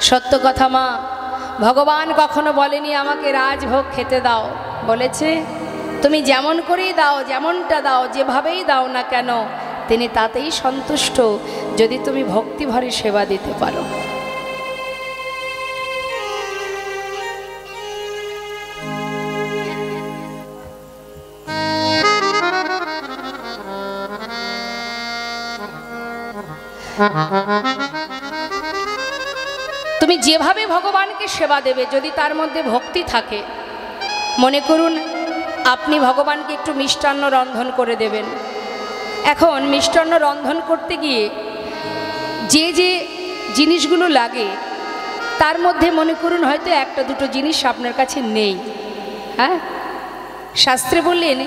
সত্য কথা মা, ভগবান কখনো বলেনি আমাকে রাজভোগ খেতে দাও, বলেছে তুমি যেমন করেই দাও, যেমনটা দাও, যেভাবেই দাও না কেন তিনি তাতেই সন্তুষ্ট, যদি তুমি ভক্তি ভরে সেবা দিতে পারো। তুমি যেভাবে ভগবানকে সেবা দেবে, যদি তার মধ্যে ভক্তি থাকে, মনে করুন আপনি ভগবানকে একটু মিষ্টান্ন রন্ধন করে দেবেন। এখন মিষ্টান্ন রন্ধন করতে গিয়ে যে যে জিনিসগুলো লাগে তার মধ্যে মনে করুন হয়তো একটা দুটো জিনিস আপনার কাছে নেই। হ্যাঁ, শাস্ত্রে বললেন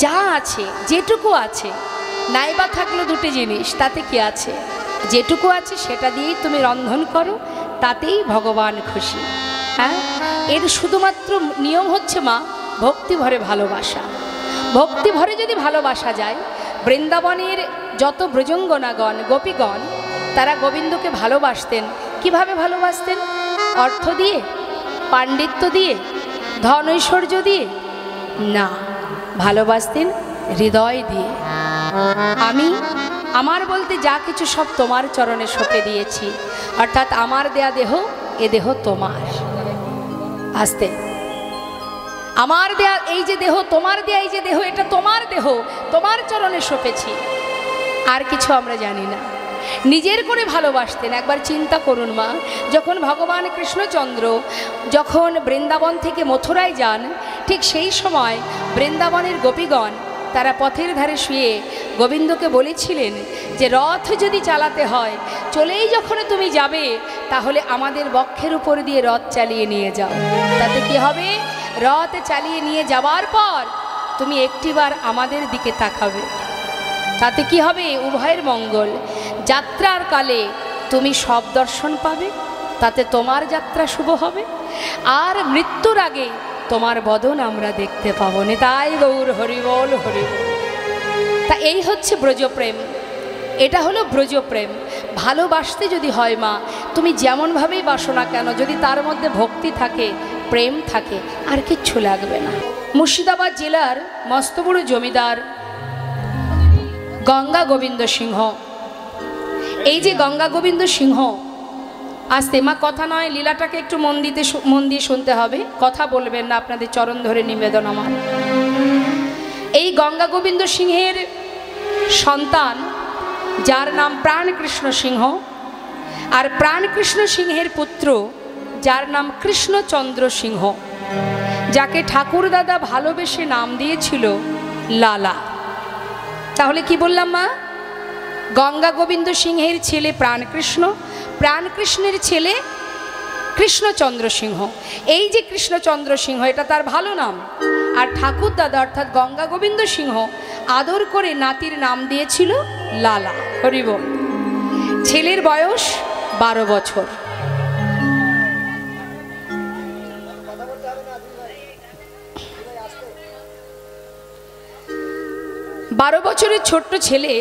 যা আছে, যেটুকু আছে, নাইবা থাকলো দুটো জিনিস, তাতে কি আছে, যেটুকু আছে সেটা দিয়েই তুমি রন্ধন করো, তাতেই ভগবান খুশি। হ্যাঁ, এর শুধুমাত্র নিয়ম হচ্ছে মা ভক্তি ভরে ভালোবাসা। ভক্তি ভরে যদি ভালোবাসা যায়, বৃন্দাবনের যত ব্রজঙ্গনাগণ গোপীগণ তারা গোবিন্দকে ভালোবাসতেন। কিভাবে ভালোবাসতেন? অর্থ দিয়ে, পাণ্ডিত্য দিয়ে, ধন ঐশ্বর্য দিয়ে না, ভালোবাসতেন হৃদয় দিয়ে। আমি আমার বলতে যা কিছু সব তোমার চরণে সঁপে দিয়েছি, অর্থাৎ আমার দেয়া দেহ, এ দেহ তোমার। আস্তে, আমার দেয়া এই যে দেহ, তোমার দেয়া এই যে দেহ, এটা তোমার দেহ, তোমার চরণে সঁপেছি, আর কিছু আমরা জানি না। নিজের করে ভালোবাসতেন। একবার চিন্তা করুন মা, যখন ভগবান কৃষ্ণচন্দ্র যখন বৃন্দাবন থেকে মথুরায় যান, ঠিক সেই সময় বৃন্দাবনের গোপীগণ তারা পথের ধারে শুয়ে গোবিন্দকে বলেছিলেন যে রথ যদি চালাতে হয়, চলেই যখন তুমি যাবে তাহলে আমাদের বক্ষের উপর দিয়ে রথ চালিয়ে নিয়ে যাও। তাতে কি হবে? রথ চালিয়ে নিয়ে যাওয়ার পর তুমি একটিবার আমাদের দিকে তাকাবে, তাতে কি হবে? উভয়ের মঙ্গল। যাত্রার কালে তুমি সব দর্শন পাবে, তাতে তোমার যাত্রা শুভ হবে, আর মৃত্যুর আগে তোমার বদন আমরা দেখতে পাবো। নিতাই গৌর হরিবল হরিবল। তা এই হচ্ছে ব্রজপ্রেম, এটা হলো ব্রজপ্রেম। ভালোবাসতে যদি হয় মা, তুমি যেমনভাবেই বাসো না কেন, যদি তার মধ্যে ভক্তি থাকে, প্রেম থাকে, আর কিচ্ছু লাগবে না। মুর্শিদাবাদ জেলার মস্ত বড় জমিদার গঙ্গা গোবিন্দ সিংহ, এই যে গঙ্গা গোবিন্দ সিংহ, আস্তে মা, কথা নয়, লীলাটাকে একটু মন দিয়ে শুনতে হবে, কথা বলবেন না, আপনাদের চরণ ধরে নিবেদন আমার। এই গঙ্গা গোবিন্দ সিংহের সন্তান যার নাম প্রাণকৃষ্ণ সিংহ, আর প্রাণকৃষ্ণ সিংহের পুত্র যার নাম কৃষ্ণচন্দ্র সিংহ, যাকে ঠাকুর দাদা ভালোবেসে নাম দিয়েছিল লালা। তাহলে কি বললাম মা? গঙ্গা গোবিন্দ সিংহের ছেলে প্রাণকৃষ্ণ, প্রাণকৃষ্ণের ছেলে কৃষ্ণচন্দ্র সিংহ। এই যে কৃষ্ণচন্দ্র সিংহ, এটা তার ভালো নাম, আর ঠাকুর দাদা অর্থাৎ গঙ্গা গোবিন্দ সিংহ আদর করে নাতির নাম দিয়েছিল লালা। হরিবল। ছেলের বয়স 12 বছর। বারো বছরের ছোট্ট ছেলে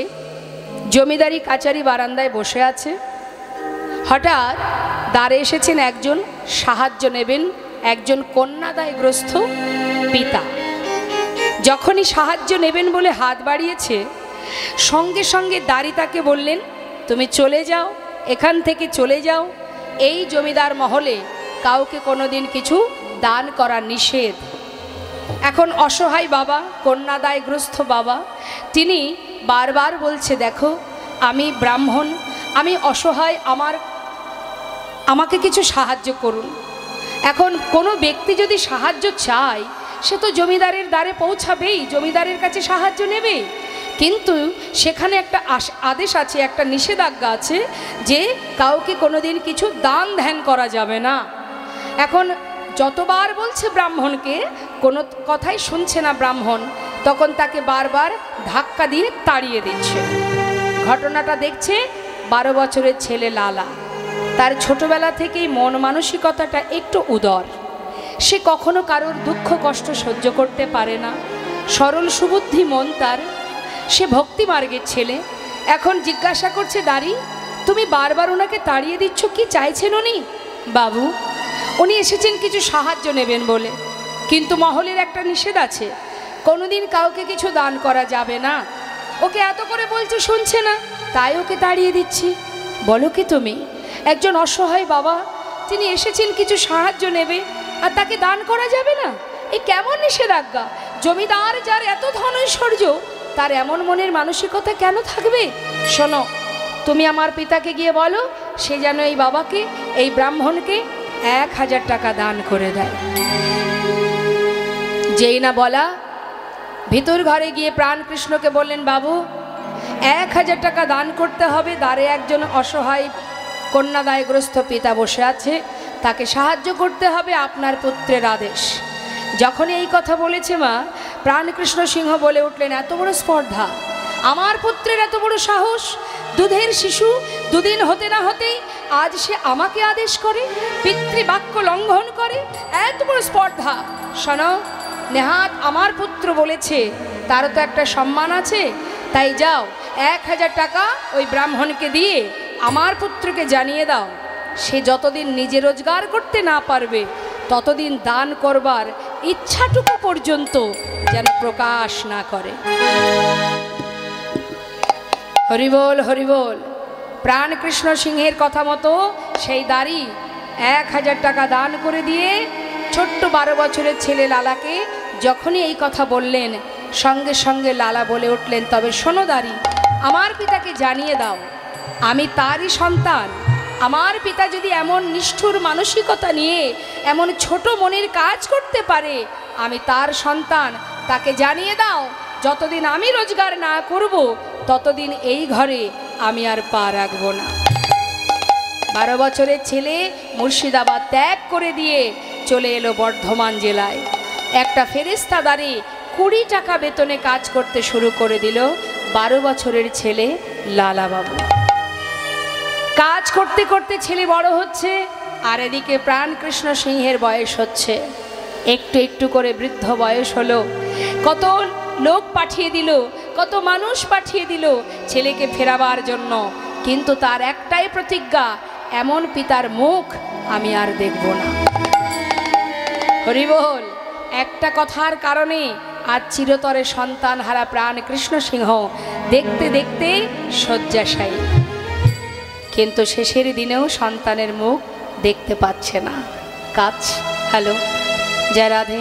জমিদারি কাচারি বারান্দায় বসে আছে। হঠাৎ দ্বারে এসেছেন একজন, সাহায্য নেবেন, একজন কন্যাদায়গ্রস্ত পিতা। যখনই সাহায্য নেবেন বলে হাত বাড়িয়েছে, সঙ্গে সঙ্গে দাঁড়ি তাকে বললেন, তুমি চলে যাও, এখান থেকে চলে যাও, এই জমিদার মহলে কাউকে কোনোদিন কিছু দান করা নিষেধ। এখন অসহায় বাবা, কন্যাদায়গ্রস্ত বাবা, তিনি বারবার বলছে, দেখো আমি ব্রাহ্মণ, আমি অসহায়, আমাকে কিছু সাহায্য করুন। এখন কোনো ব্যক্তি যদি সাহায্য চায়, সে তো জমিদারের দ্বারে পৌঁছাবেই, জমিদারের কাছে সাহায্য নেবে, কিন্তু সেখানে একটা আদেশ আছে, একটা নিষেধাজ্ঞা আছে যে কাউকে কোনোদিন কিছু দান ধ্যান করা যাবে না। এখন যতবার বলছে ব্রাহ্মণকে, কোনো কথাই শুনছে না ব্রাহ্মণ, তখন তাকে বারবার ধাক্কা দিয়ে তাড়িয়ে দিচ্ছে। ঘটনাটা দেখছে 12 বছরের ছেলে লালা। তার ছোটবেলা থেকেই মন মানসিকতাটা একটু উদার, সে কখনো কারোর দুঃখ কষ্ট সহ্য করতে পারে না, সরল সুবুদ্ধি মন তার, সে ভক্তি মার্গের ছেলে। এখন জিজ্ঞাসা করছে, দাঁড়ি তুমি বারবার ওনাকে তাড়িয়ে দিচ্ছ, কি চাইছেন উনি? বাবু উনি এসেছেন কিছু সাহায্য নেবেন বলে, কিন্তু মহলের একটা নিষেধ আছে, কোনোদিন কাউকে কিছু দান করা যাবে না। ওকে এত করে বলছি শুনছে না, তাই ওকে তাড়িয়ে দিচ্ছি। বলো কি তুমি, একজন অসহায় বাবা তিনি এসেছেন কিছু সাহায্য নেবে আর তাকে দান করা যাবে না? এ কেমন নিষেধাজ্ঞা? জমিদার যার এত ধন ঐশ্বর্য, তার এমন মনের মানসিকতা কেন থাকবে? শোনো, তুমি আমার পিতাকে গিয়ে বলো সে যেন এই বাবাকে, এই ব্রাহ্মণকে 1000 টাকা দান করে দেয়। যেই না বলা, ভিতর ঘরে গিয়ে প্রাণকৃষ্ণকে বললেন, বাবু 1000 টাকা দান করতে হবে, দ্বারে একজন অসহায় কন্যাদায়গ্রস্ত পিতা বসে আছে, তাকে সাহায্য করতে হবে, আপনার পুত্রের আদেশ। যখন এই কথা বলেছে মা, প্রাণকৃষ্ণ সিংহ বলে উঠলেন, এত বড় স্পর্ধা, আমার পুত্রের এত বড় সাহস, দুধের শিশু, দুদিন হতে না হতেই আজ সে আমাকে আদেশ করে, পিতৃবাক্য লঙ্ঘন করে, এত বড় স্পর্ধা। শোনো, নেহাত আমার পুত্র বলেছে, তারও তো একটা সম্মান আছে, তাই যাও 1000 টাকা ওই ব্রাহ্মণকে দিয়ে আমার পুত্রকে জানিয়ে দাও, সে যতদিন নিজে রোজগার করতে না পারবে ততদিন দান করবার ইচ্ছাটুকু পর্যন্ত যেন প্রকাশ না করে। হরিবোল হরিবোল। প্রাণকৃষ্ণ সিংহের কথা মতো সেই দাড়ি 1000 টাকা দান করে দিয়ে ছোট্ট 12 বছরের ছেলে লালাকে যখনই এই কথা বললেন, সঙ্গে সঙ্গে লালা বলে উঠলেন, তবে শোনো দাড়ি, আমার পিতাকে জানিয়ে দাও আমি তারই সন্তান। আমার পিতা যদি এমন নিষ্ঠুর মানসিকতা নিয়ে এমন ছোট মনের কাজ করতে পারে, আমি তার সন্তান, তাকে জানিয়ে দাও যতদিন আমি রোজগার না করব ততদিন এই ঘরে আমি আর পা রাখব না। 12 বছরের ছেলে মুর্শিদাবাদ ত্যাগ করে দিয়ে চলে এলো বর্ধমান জেলায়। একটা ফেরেস্তাদারে 20 টাকা বেতনে কাজ করতে শুরু করে দিল 12 বছরের ছেলে লালাবাবু। কাজ করতে করতে ছেলে বড় হচ্ছে, আর এদিকে প্রাণকৃষ্ণ সিংহের বয়স হচ্ছে, একটু একটু করে বৃদ্ধ বয়স হলো। কত লোক পাঠিয়ে দিল, কত মানুষ পাঠিয়ে দিল ছেলেকে ফেরাবার জন্য, কিন্তু তার একটাই প্রতিজ্ঞা, এমন পিতার মুখ আমি আর দেখব না। হরিবোল। একটা কথার কারণে আজ চিরতরে সন্তান হারা প্রাণকৃষ্ণ সিংহ দেখতে দেখতে শয্যাশায়ী, কিন্তু শেষের দিনেও সন্তানের মুখ দেখতে পাচ্ছে না। কাজ হ্যালো, জয় রাধে,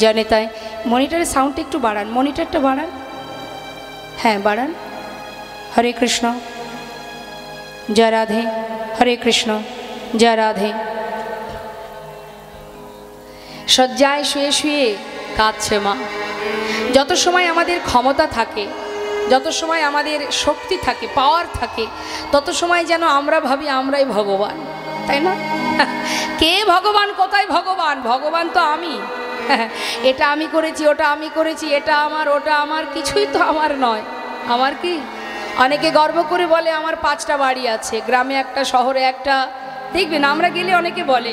জনিতায় মনিটরের সাউন্ডটা একটু বাড়ান, মনিটরটা বাড়ান, হ্যাঁ বাড়ান। হরে কৃষ্ণ, জয় রাধে, হরে কৃষ্ণ, জয় রাধে। শয্যায় শুয়ে শুয়ে কাঁদছে মা। যত সময় আমাদের ক্ষমতা থাকে, যত সময় আমাদের শক্তি থাকে, পাওয়ার থাকে, তত সময় যেন আমরা ভাবি আমরাই ভগবান, তাই না? কে ভগবান, কোথায় ভগবান? ভগবান তো আমি। এটা আমি করেছি, ওটা আমি করেছি, এটা আমার, ওটা আমার, কিছুই তো আমার নয়। আমার কি? অনেকে গর্ব করে বলে আমার 5টা বাড়ি আছে, গ্রামে একটা, শহরে একটা। দেখবেন আমরা গেলে অনেকে বলে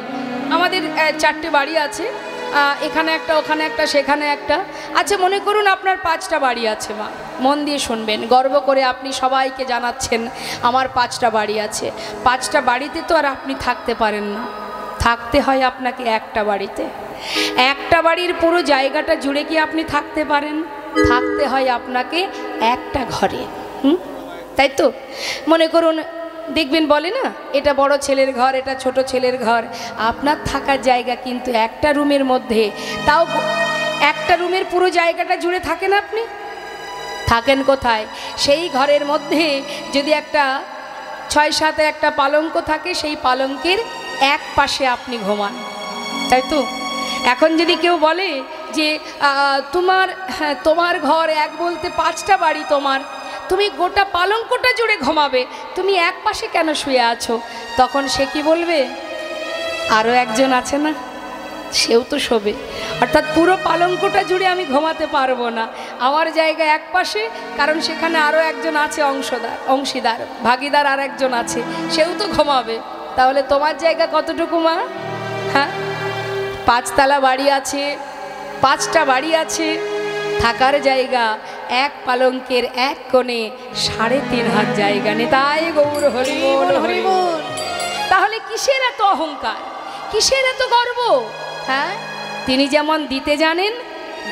আমাদের 4টে বাড়ি আছে, এখানে একটা, ওখানে একটা, সেখানে একটা। আচ্ছা মনে করুন আপনার 5টা বাড়ি আছে মা, মন দিয়ে শুনবেন, গর্ব করে আপনি সবাইকে জানাচ্ছেন আমার 5টা বাড়ি আছে। 5টা বাড়িতে তো আর আপনি থাকতে পারেন না, থাকতে হয় আপনাকে একটা বাড়িতে। একটা বাড়ির পুরো জায়গাটা জুড়ে কি আপনি থাকতে পারেন? থাকতে হয় আপনাকে একটা ঘরে, তাই তো? মনে করুন দেখবেন বলে না, এটা বড় ছেলের ঘর, এটা ছোট ছেলের ঘর। আপনার থাকার জায়গা কিন্তু একটা রুমের মধ্যে, তাও একটা রুমের পুরো জায়গাটা জুড়ে থাকেন আপনি। থাকেন কোথায়? সেই ঘরের মধ্যে যদি একটা 6-7 একটা পালঙ্ক থাকে, সেই পালঙ্কের এক পাশে আপনি ঘুমান, তাই তো? এখন যদি কেউ বলে যে তোমার ঘর এক বলতে 5টা বাড়ি তোমার, তুমি গোটা পালঙ্কটা জুড়ে ঘুমাবে, তুমি এক পাশে কেন শুয়ে আছো? তখন সে কি বলবে? আরও একজন আছে না, সেও তো শোবে। অর্থাৎ পুরো পালঙ্কটা জুড়ে আমি ঘুমাতে পারবো না, আমার জায়গা এক পাশে, কারণ সেখানে আরও একজন আছে, অংশীদার, ভাগিদার আর একজন আছে, সেও তো ঘুমাবে। তাহলে তোমার জায়গা কতটুকু মা? হ্যাঁ, 5 তলা বাড়ি আছে, 5টা বাড়ি আছে, থাকার জায়গা এক পালঙ্কের এক কোণে 3.5 হাত জায়গা নেই। তাই গৌর হরি বল, হরি বল। তাহলে কি কিসের এত অহংকার, কিসের এত গর্ব? হ্যাঁ, তিনি যেমন দিতে জানেন,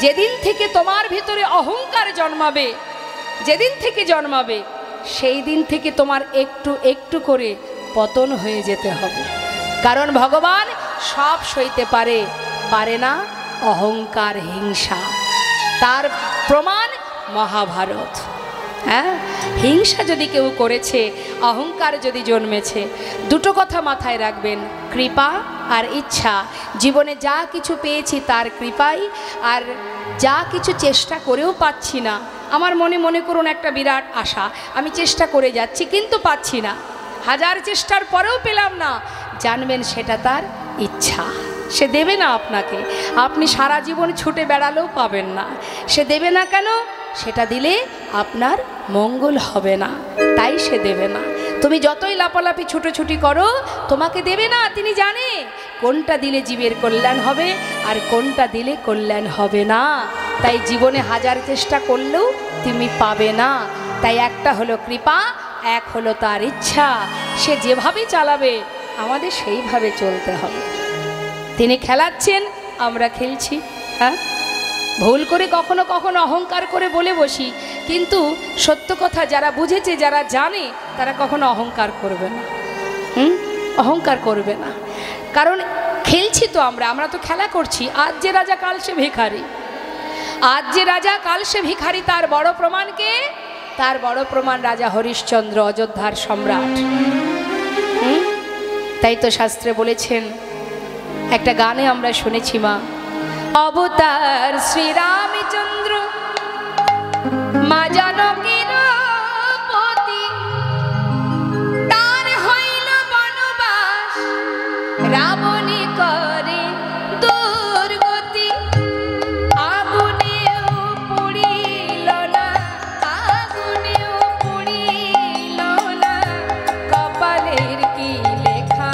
যেদিন থেকে তোমার ভিতরে অহংকার জন্মাবে, যেদিন থেকে জন্মাবে, সেই দিন থেকে তোমার একটু একটু করে পতন হয়ে যেতে হবে। কারণ ভগবান সব সইতে পারে, পারে না অহংকার, হিংসা। তার প্রমাণ মহাভারত। হ্যাঁ, হিংসা যদি কেউ করেছে, অহংকার যদি জন্মেছে, দুটো কথা মাথায় রাখবেন, কৃপা আর ইচ্ছা। জীবনে যা কিছু পেয়েছি তার কৃপাই, আর যা কিছু চেষ্টা করেও পাচ্ছি না, আমার মনে করুন একটা বিরাট আশা, আমি চেষ্টা করে যাচ্ছি কিন্তু পাচ্ছি না, হাজার চেষ্টার পরেও পেলাম না, জানবেন সেটা তার ইচ্ছা। সে দেবে না আপনাকে, আপনি সারা জীবন ছুটে বেড়ালেও পাবেন না। সে দেবে না কেন? সেটা দিলে আপনার মঙ্গল হবে না, তাই সে দেবে না। তুমি যতই লাপালাপি ছুটোছুটি করো, তোমাকে দেবে না। তিনি জানে কোনটা দিলে জীবের কল্যাণ হবে আর কোনটা দিলে কল্যাণ হবে না। তাই জীবনে হাজার চেষ্টা করলেও তুমি পাবে না। তাই একটা হলো কৃপা, এক হলো তার ইচ্ছা। সে যেভাবে চালাবে আমাদের সেইভাবে চলতে হবে। তিনি খেলাচ্ছেন, আমরা খেলছি। হ্যাঁ, ভুল করে কখনো কখনো অহংকার করে বলে বসি, কিন্তু সত্য কথা যারা বুঝেছে, যারা জানে, তারা কখনো অহংকার করবে না। অহংকার করবে না, কারণ খেলছি তো আমরা তো খেলা করছি। আজ যে রাজা কাল সে ভিখারি, আজ যে রাজা কাল সে ভিখারি। তার বড় প্রমাণকে, তার বড় প্রমাণ রাজা হরিশ্চন্দ্র, অযোধ্যার সম্রাট। তাই তো শাস্ত্রে বলেছেন, একটা গানে আমরা শুনেছি, মা অবতার শ্রীরামচন্দ্র মা জানকীর পতি, তার হইল বনবাস, রাবণী করে দুর্গতি। আগুনেও পুড়িল না, আগুনেও পুড়িল না, কপালের কি লেখা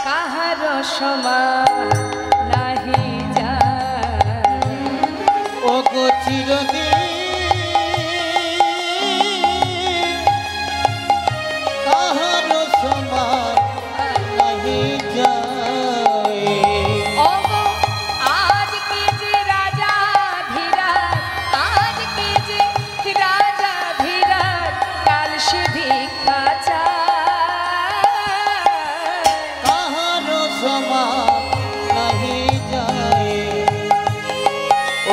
কাহার সমান নাহি যায়। ও গো চিরদিন কাহার সমান নাহি যায়। ও গো আজকে যে রাজা ধীরাজ, আজকে যে রাজা ধীরাজ, কাল সে ভিক্ষা চায়। কাহার সমান নাহি যায়।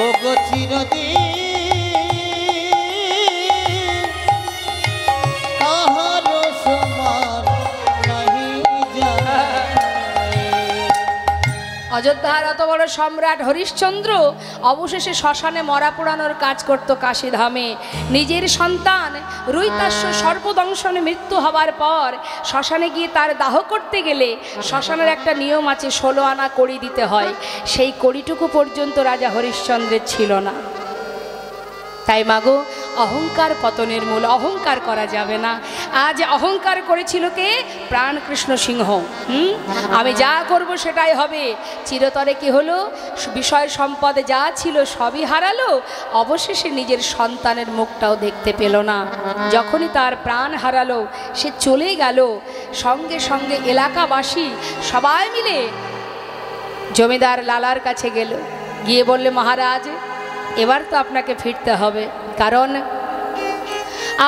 ও গো চিরদিন কাহার সমান নাহি যায়। অযোধ্যার অত বড় সম্রাট হরিশ্চন্দ্র অবশেষে শ্মশানে মরা পোড়ানোর কাজ করত কাশীধামে। নিজের সন্তান রুইতাস্য সর্পদংশনে মৃত্যু হওয়ার পর শ্মশানে গিয়ে তার দাহ করতে গেলে শ্মশানের একটা নিয়ম আছে, 16 আনা কড়ি দিতে হয়। সেই কড়িটুকু পর্যন্ত রাজা হরিশ্চন্দ্রের ছিল না। তাই মাগো, অহংকার পতনের মূল, অহংকার করা যাবে না। আজ অহংকার করেছিল কে? প্রাণকৃষ্ণ সিংহ। আমি যা করব সেটাই হবে। চিরতরে কি হলো? বিষয় সম্পদে যা ছিল সবই হারালো, অবশেষে নিজের সন্তানের মুখটাও দেখতে পেল না। যখনই তার প্রাণ হারালো, সে চলে গেল। সঙ্গে সঙ্গে এলাকাবাসী সবাই মিলে জমিদার লালার কাছে গেল, গিয়ে বললে, মহারাজ, এবার তো আপনাকে ফিরতে হবে, কারণ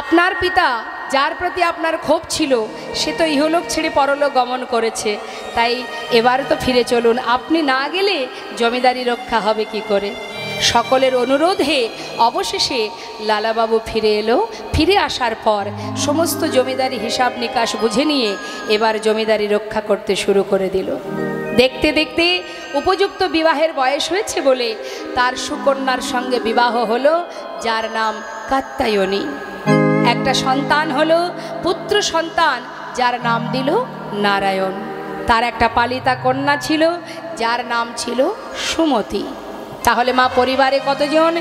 আপনার পিতা যার প্রতি আপনার ক্ষোভ ছিল সে তো ইহলোক ছেড়ে পরলোক গমন করেছে, তাই এবার তো ফিরে চলুন। আপনি না গেলে জমিদারি রক্ষা হবে কি করে? সকলের অনুরোধে অবশেষে লালাবাবু ফিরে এলো। ফিরে আসার পর সমস্ত জমিদারি হিসাব নিকাশ বুঝে নিয়ে এবার জমিদারি রক্ষা করতে শুরু করে দিল। দেখতে দেখতে উপযুক্ত বিবাহের বয়স হয়েছে বলে তার সুকন্যার সঙ্গে বিবাহ হলো, যার নাম কাত্যায়নী। একটা সন্তান হলো, পুত্র সন্তান, যার নাম দিল নারায়ণ। তার একটা পালিতা কন্যা ছিল, যার নাম ছিল সুমতি। তাহলে মা, পরিবারে কতজন?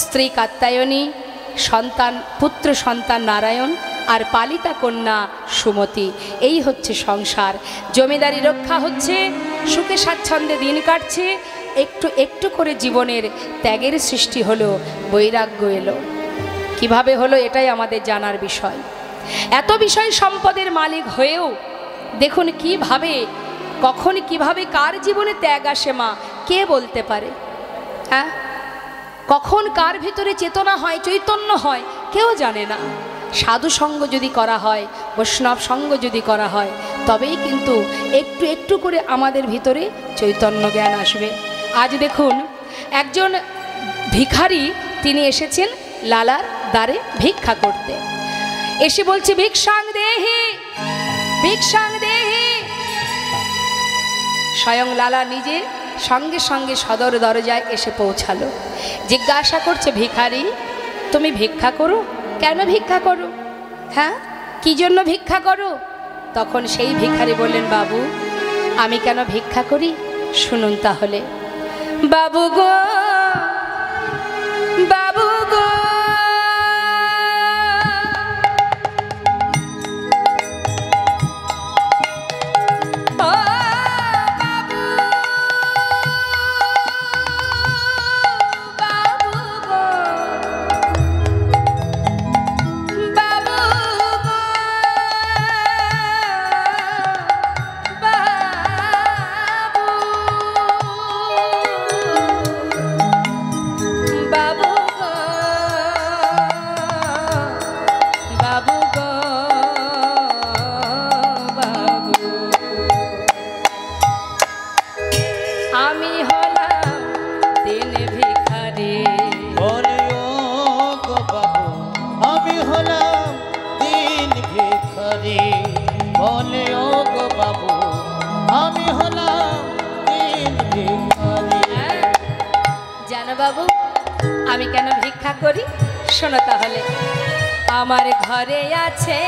স্ত্রী কাত্যায়নী, সন্তান, পুত্র সন্তান নারায়ণ, আর পালিতা কন্যা সুমতি। এই হচ্ছে সংসার। জমিদারি রক্ষা হচ্ছে, সুখে স্বাচ্ছন্দ্যে দিন কাটছে। একটু একটু করে জীবনের ত্যাগের সৃষ্টি হলো, বৈরাগ্য এলো। কিভাবে হলো এটাই আমাদের জানার বিষয়। এত বিষয় সম্পদের মালিক হয়েও দেখুন কিভাবে, কখন কিভাবে কার জীবনে ত্যাগ আসে মা, কে বলতে পারে? হ্যাঁ, কখন কার ভিতরে চেতনা হয়, চৈতন্য হয়, কেউ জানে না। সাধু সঙ্গ যদি করা হয়, বৈষ্ণব সঙ্গ যদি করা হয়, তবেই কিন্তু একটু একটু করে আমাদের ভিতরে চৈতন্য জ্ঞান আসবে। আজ দেখুন একজন ভিখারি, তিনি এসেছেন লালার দ্বারে ভিক্ষা করতে। এসে বলছে, ভিক্ষাং দেহি, ভিক্ষাং দেহি। স্বয়ং লালা নিজে সঙ্গে সঙ্গে সদর দরজায় এসে পৌঁছালো। জিজ্ঞাসা করছে, ভিখারি তুমি ভিক্ষা করো? কেন ভিক্ষা করো? হ্যাঁ, কি জন্য ভিক্ষা করো? তখন সেই ভিখারি বললেন, বাবু আমি কেন ভিক্ষা করি শুনুন তাহলে। বাবু গো, বাবু গো, বাবু আমি কেন ভিক্ষা করি শোনো তাহলে। আমার ঘরে আছে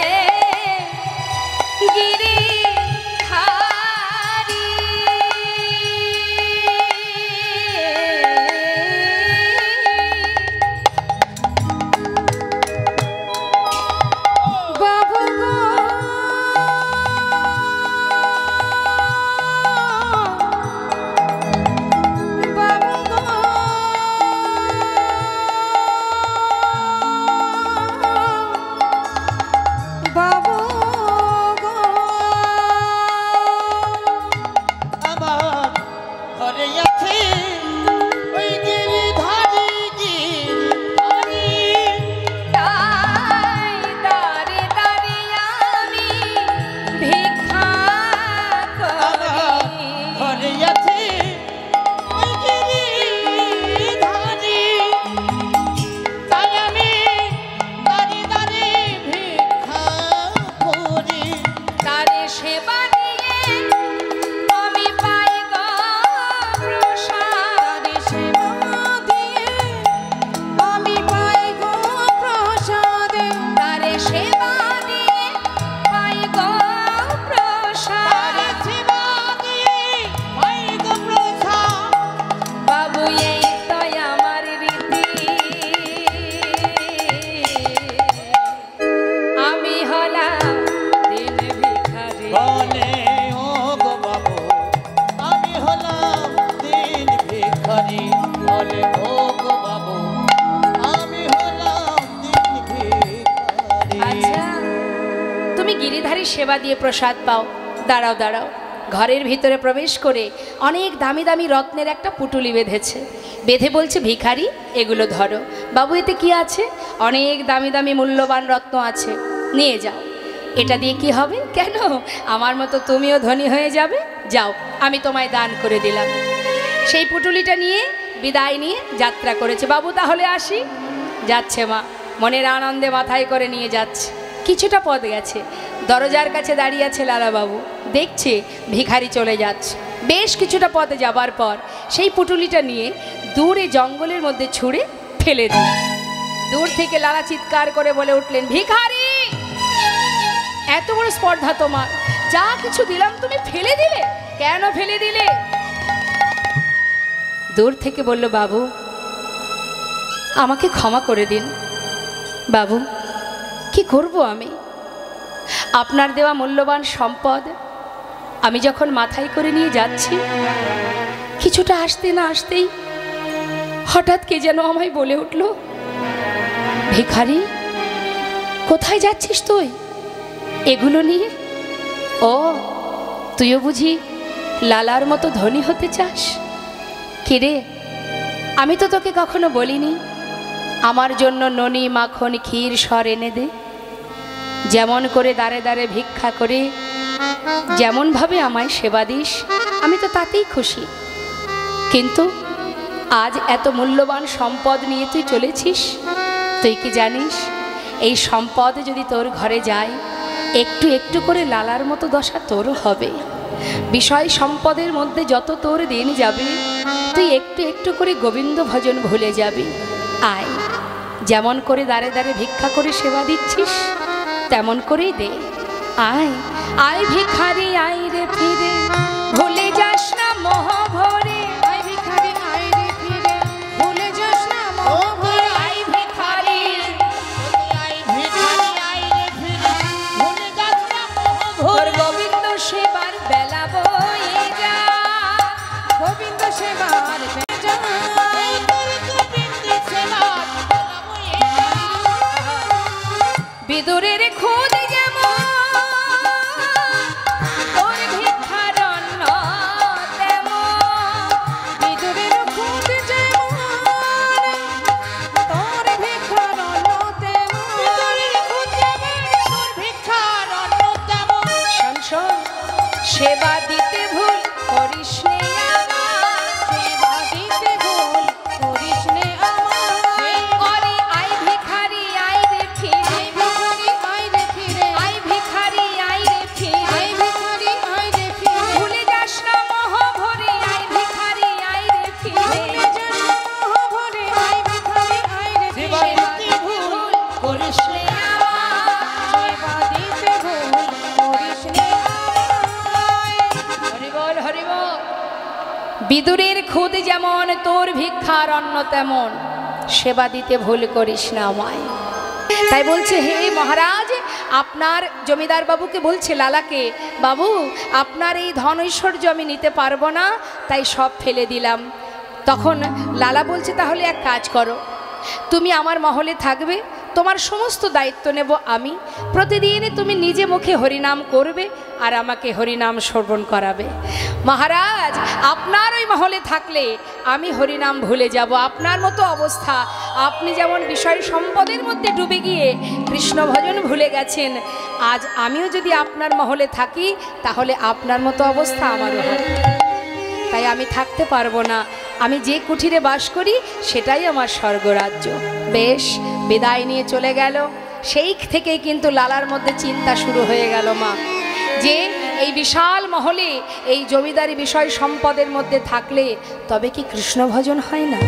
গিরি সেবা দিয়ে প্রসাদ পাও। দাঁড়াও দাঁড়াও, ঘরের ভিতরে প্রবেশ করে অনেক দামি দামি রত্নের একটা পুটুলি বেঁধেছে। বেঁধে বলছে, ভিখারি এগুলো ধরো। বাবু এতে কি আছে? অনেক দামি দামি মূল্যবান রত্ন আছে, নিয়ে যাও। এটা দিয়ে কি হবে? কেন, আমার মতো তুমিও ধনী হয়ে যাবে। যাও, আমি তোমায় দান করে দিলাম। সেই পুটুলিটা নিয়ে বিদায় নিয়ে যাত্রা করেছে। বাবু তাহলে আসি। যাচ্ছে মা, মনের আনন্দে মাথায় করে নিয়ে যাচ্ছে। কিছুটা পথ গেছে, দরজার কাছে দাঁড়িয়ে আছে লালাবাবু, দেখছে ভিখারি চলে যাচ্ছে। বেশ কিছুটা পথে যাবার পর সেই পুটুলিটা নিয়ে দূরে জঙ্গলের মধ্যে ছুঁড়ে ফেলে দিল। দূর থেকে লালা চিৎকার করে বলে উঠলেন, ভিখারি এত বড় স্পর্ধা তোমার, যা কিছু দিলাম তুমি ফেলে দিলে, কেন ফেলে দিলে? দূর থেকে বলল, বাবু আমাকে ক্ষমা করে দিন। বাবু কি করব আমি? আপনার দেওয়া মূল্যবান সম্পদ আমি যখন মাথায় করে নিয়ে যাচ্ছি, কিছুটা আসতে না আসতেই হঠাৎ কে যেন আমায় বলে উঠল, ভিখারি কোথায় যাচ্ছিস তুই? এগুলো নিয়ে? ও, তুইও বুঝি লালার মতো ধনী হতে চাস? কিরে, আমি তো তোকে কখনো বলিনি আমার জন্য ননি মাখন ক্ষীর সর এনে দে? যেমন করে দাঁড়ে দাঁড়ে ভিক্ষা করে যেমনভাবে আমায় সেবা দিস, আমি তো তাতেই খুশি। কিন্তু আজ এত মূল্যবান সম্পদ নিয়ে তুই চলেছিস। তুই কি জানিস, এই সম্পদ যদি তোর ঘরে যায়, একটু একটু করে লালার মতো দশা তোরও হবে। বিষয় সম্পদের মধ্যে যত তোর দিন যাবে, তুই একটু একটু করে গোবিন্দ ভজন ভুলে যাবি। আয়, যেমন করে দাঁড়ে দাঁড়ে ভিক্ষা করে সেবা দিচ্ছিস, তেমন করেই দে। আয় আয় ভিখারি আয় রে ফিরে, ভুলে যাস না মোহ ভরে। আয় ভিখারি আয় রে ফিরে, ভুলে যাস না মোহ ভরে। আয় ভিখারি আয় ভিখারি আয় রে ফিরে, ভুলে যাস না মোহ ভরে। গোবিন্দ সেবার বেলা বয়ে যা, গোবিন্দ সেবার বেলা যা। বিদুরের খোঁজ যেমন তোর ভিক্ষার অন্ন তেমন, বিদুরের খোঁজ যেমন তোর ভিক্ষার অন্ন তেমন, বিদুরের খোঁজ যেমন তোর ভিক্ষার অন্ন তেমন। শোন শোন, সেবা দিতে ভুল করিস নে আমার, সেবা দিতে ভুল করিস নে আমার। অরে আয় ভিখারি আয় রে ফিরে, আয় ভিখারি আয় রে ফিরে, ভুলে যাস না মোহ ভরে। আয় ভিখারি আয় রে ফিরে, সেবা দিতে ভুল করিস নে আমার, সেবা দিতে ভুল করিস নে আমায়। হরি বল হরি বল। বিদুরের খুদ যেমন তোর ভিক্ষার অন্ন তেমন, সেবা দিতে ভুল করিস না আমায়। তাই বলছে, হে মহারাজ, আপনার জমিদার বাবুকে বলছে লালাকে, বাবু আপনার এই ধন ঐশ্বর্য আমি নিতে পারবো না, তাই সব ফেলে দিলাম। তখন লালা বলছে, তাহলে এক কাজ করো, তুমি আমার মহলে থাকবে, তোমার সমস্ত দায়িত্ব নেব আমি। প্রতিদিন তুমি নিজে মুখে হরিনাম করবে আর আমাকে হরিনাম শ্রবণ করাবে। মহারাজ, আপনার ওই মহলে থাকলে আমি হরিনাম ভুলে যাব। আপনার মতো অবস্থা, আপনি যেমন বিষয় সম্পদের মধ্যে ডুবে গিয়ে কৃষ্ণ ভজন ভুলে গেছেন, আজ আমিও যদি আপনার মহলে থাকি, তাহলে আপনার মতো অবস্থা আমারও হবে। তাই আমি থাকতে পারবো না, আমি যে কুঠিরে বাস করি সেটাই আমার স্বর্গরাজ্য। বেশ, বিদায় নিয়ে চলে গেল। সেই থেকেই কিন্তু লালার মধ্যে চিন্তা শুরু হয়ে গেল মা, যে এই বিশাল মহলে এই জমিদারি বিষয় সম্পদের মধ্যে থাকলে তবে কি কৃষ্ণ ভজন হয় না?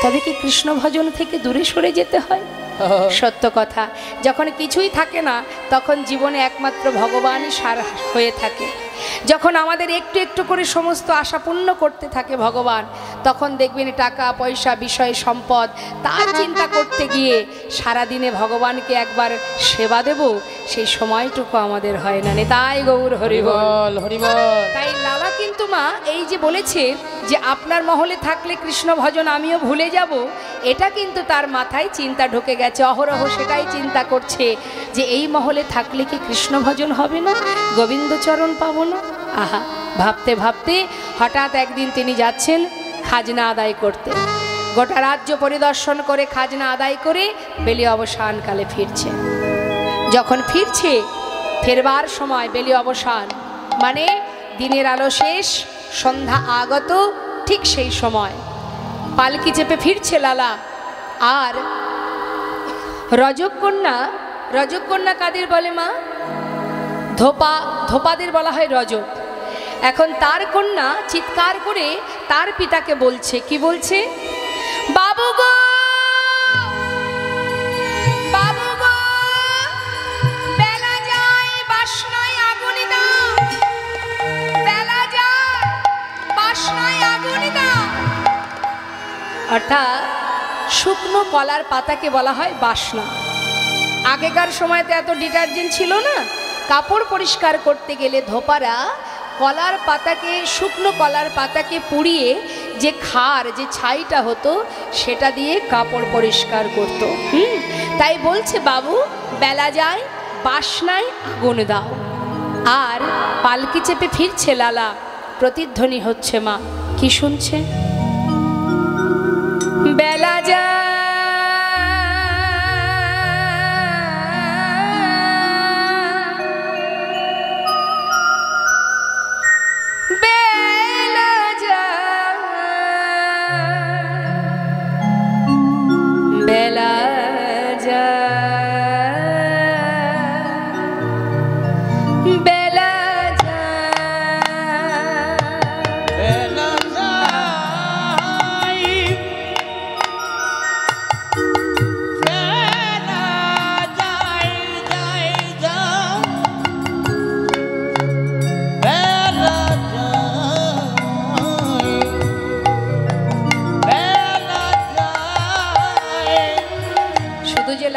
তবে কি কৃষ্ণ ভজন থেকে দূরে সরে যেতে হয়? সত্য কথা, যখন কিছুই থাকে না তখন জীবনে একমাত্র ভগবানই সার হয়ে থাকে। যখন আমাদের একটু একটু করে সমস্ত আশা পূর্ণ করতে থাকে ভগবান, তখন দেখবেন টাকা পয়সা বিষয় সম্পদ তার চিন্তা করতে গিয়ে সারাদিনে ভগবানকে একবার সেবা দেব, সেই সময়টুকু আমাদের হয় না। তাই গৌর হরি বল হরি বল। তাই লালা কিন্তু মা এই যে বলেছে যে আপনার মহলে থাকলে কৃষ্ণ ভজন আমিও ভুলে যাব, এটা কিন্তু তার মাথায় চিন্তা ঢুকে গেছে। অহরহ সেটাই চিন্তা করছে যে এই মহলে থাকলে কি কৃষ্ণ ভজন হবে না, গোবিন্দচরণ পাবো না। আহা, ভাবতে ভাবতে হঠাৎ একদিন তিনি যাচ্ছেন খাজনা আদায় করতে। গোটা রাজ্য পরিদর্শন করে খাজনা আদায় করে বেলি অবসানকালে ফিরছে। যখন ফিরছে, ফেরবার সময় বেলি অবসান মানে দিনের আলো শেষ, সন্ধ্যা আগত, ঠিক সেই সময় পালকি চেপে ফিরছে লালা। আর রজককন্যা কাদের বলে মা? ধোপাদের বলা হয় রজক। এখন তার কন্যা চিৎকার করে তার পিতাকে বলছে, কি বলছে? বাবু গো, বাবু গো, বেলা যায় বাসনায় আগুন দাও, বেলা যায় বাসনায় আগুন দাও। অর্থাৎ শুকনো কলার পাতাকে বলা হয় বাসনা। আগেকার সময়তে এত ডিটারজেন্ট ছিল না, কাপড় পরিষ্কার করতে গেলে ধোপারা কলার পাতাকে, শুকনো কলার পাতাকে পুড়িয়ে যে খার, যে ছাইটা হতো সেটা দিয়ে কাপড় পরিষ্কার করত। তাই বলছে, বাবু বেলা যায় বাসনায় আগুন দাও। আর পালকি চেপে ফিরছে লালা, প্রতিধ্বনি হচ্ছে মা, কি শুনছে? বেলা যা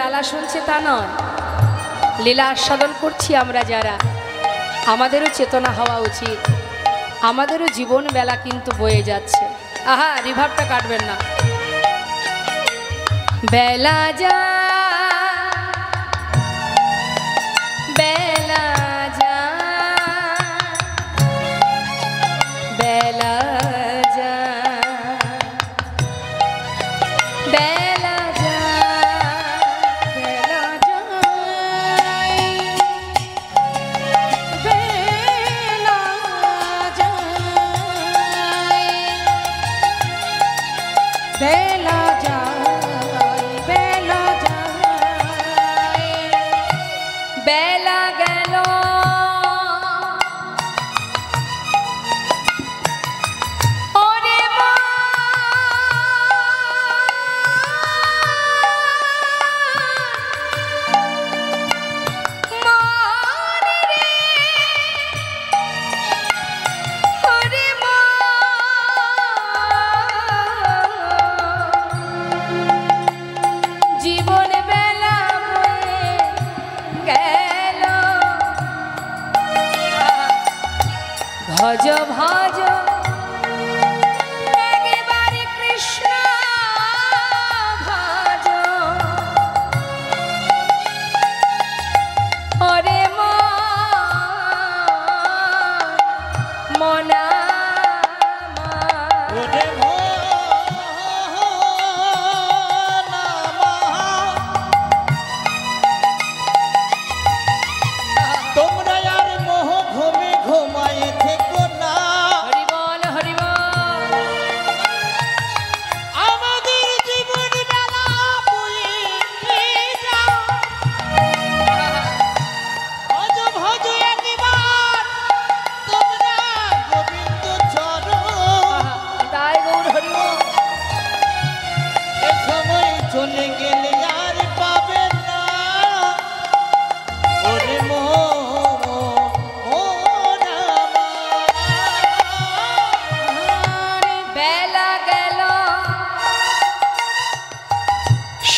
লালা শুনছে তা নয়, লীলা আস্বাদন করছি আমরা যারা, আমাদেরও চেতনা হওয়া উচিত, আমাদেরও জীবন বেলা কিন্তু বয়ে যাচ্ছে। আহা, রিভাবটা কাটবেন না। বেলা যা বেলা যা বেলা যা বেলা ভজ ভজ একবারে কৃষ্ণ ভজ, ওরে মনা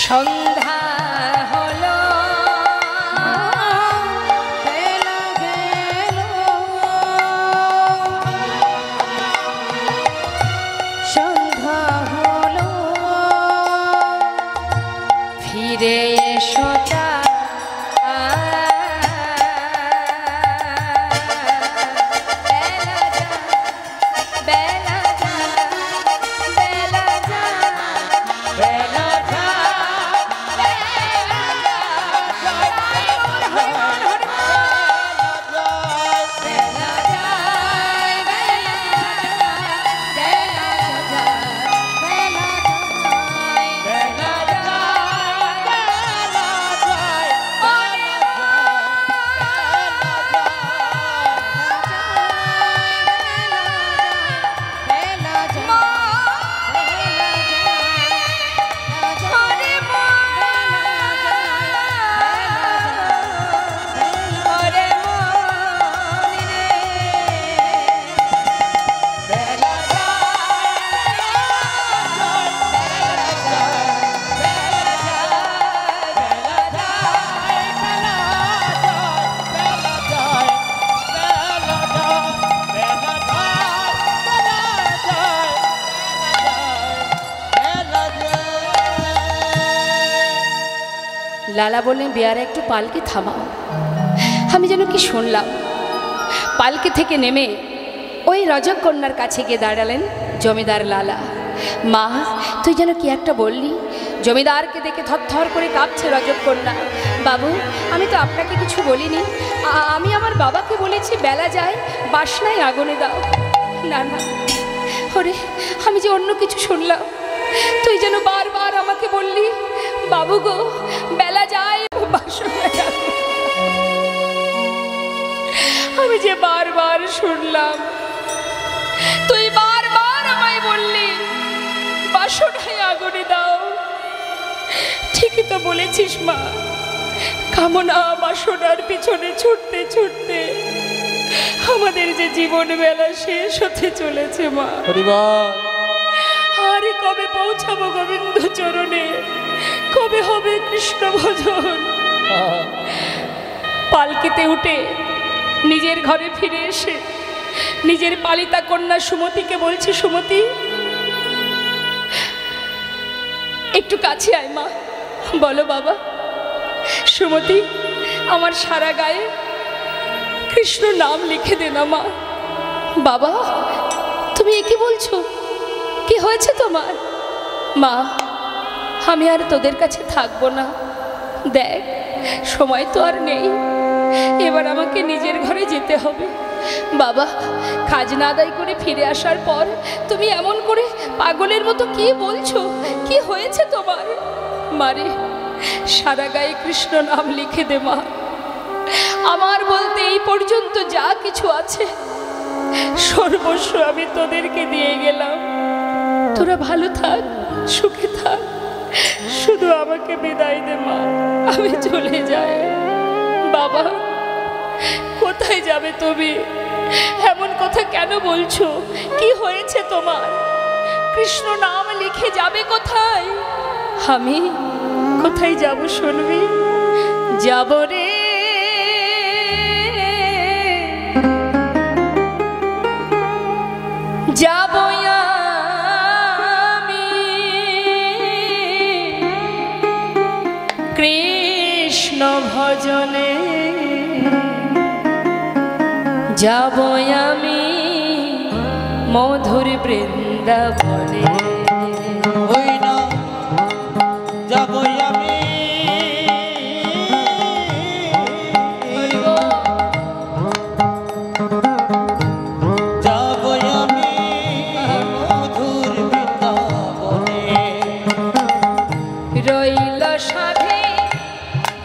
সন্ধ্যা হলো, বেলা গেল, সন্ধ্যা হলো, ফিরে এসো লালা বললেন, বেয়ারা একটু পালকি থামাও। আমি যেন কি শুনলাম। পালকি থেকে নেমে ওই রজকন্যার কাছে গিয়ে দাঁড়ালেন জমিদার লালা। মা, তুই যেন কি একটা বললি। জমিদারকে দেখে থরথর করে কাঁপছে রজকন্যা। বাবু, আমি তো আপনাকে কিছু বলিনি। আমি আমার বাবাকে বলেছি বেলা যায় বাসনায় আগুনে দাও। না না, ওরে, আমি যে অন্য কিছু শুনলাম। তুই যেন বারবার আমাকে বললি, বাবু গো, বেলা যায় বাসনায় আগুনে। আমি যে বারবার শুনলাম, তুই বারবার আমায় বললি বাসনায় আগুনে দাও। ঠিকই তো বলেছিস মা। কামনা বাসনার পিছনে ছুটতে ছুটতে আমাদের যে জীবন বেলা শেষ হতে চলেছে মা। আরে কবে পৌঁছাবো গোবিন্দ চরণে, কবে হবে কৃষ্ণ ভজন। পালকিতে উঠে নিজের ঘরে ফিরে এসে নিজের পালিতা কন্যা সুমতিকে বলছি, সুমতি একটু কাছে আয় মা। বলো বাবা। সুমতি, আমার সারা গায়ে কৃষ্ণ নাম লিখে দে না মা। বাবা, তুমি কি বলছো? কি হয়েছে তোমার? মা, আমি আর তোদের কাছে থাকবো না। দেখ, সময় তো আর নেই, এবার আমাকে নিজের ঘরে যেতে হবে। বাবা, খাজনা আদায় করে ফিরে আসার পর তুমি এমন করে পাগলের মতো কি বলছো? কি হয়েছে তোমার? মারে, সারা গায়ে কৃষ্ণ নাম লিখে দে মা। আমার বলতে এই পর্যন্ত যা কিছু আছে সর্বস্ব আমি তোদেরকে দিয়ে গেলাম। তোরা ভালো থাক, সুখে থাক, শুধু আমাকে বিদায় দে মা, আমি চলে যাই। বাবা, কোথায় যাবে তুমি? এমন কথা কেন বলছো? কি হয়েছে তোমার? কৃষ্ণ নাম লিখে যাবে কোথায়? আমি কোথায় যাব শুনবি? যাব রে, যাব আমি কৃষ্ণ ভজনে, যাব আমি মধুর বৃন্দাবনে। ওই না যাব আমি যাব আমি মধুর বৃন্দাবনে। রইল সাধে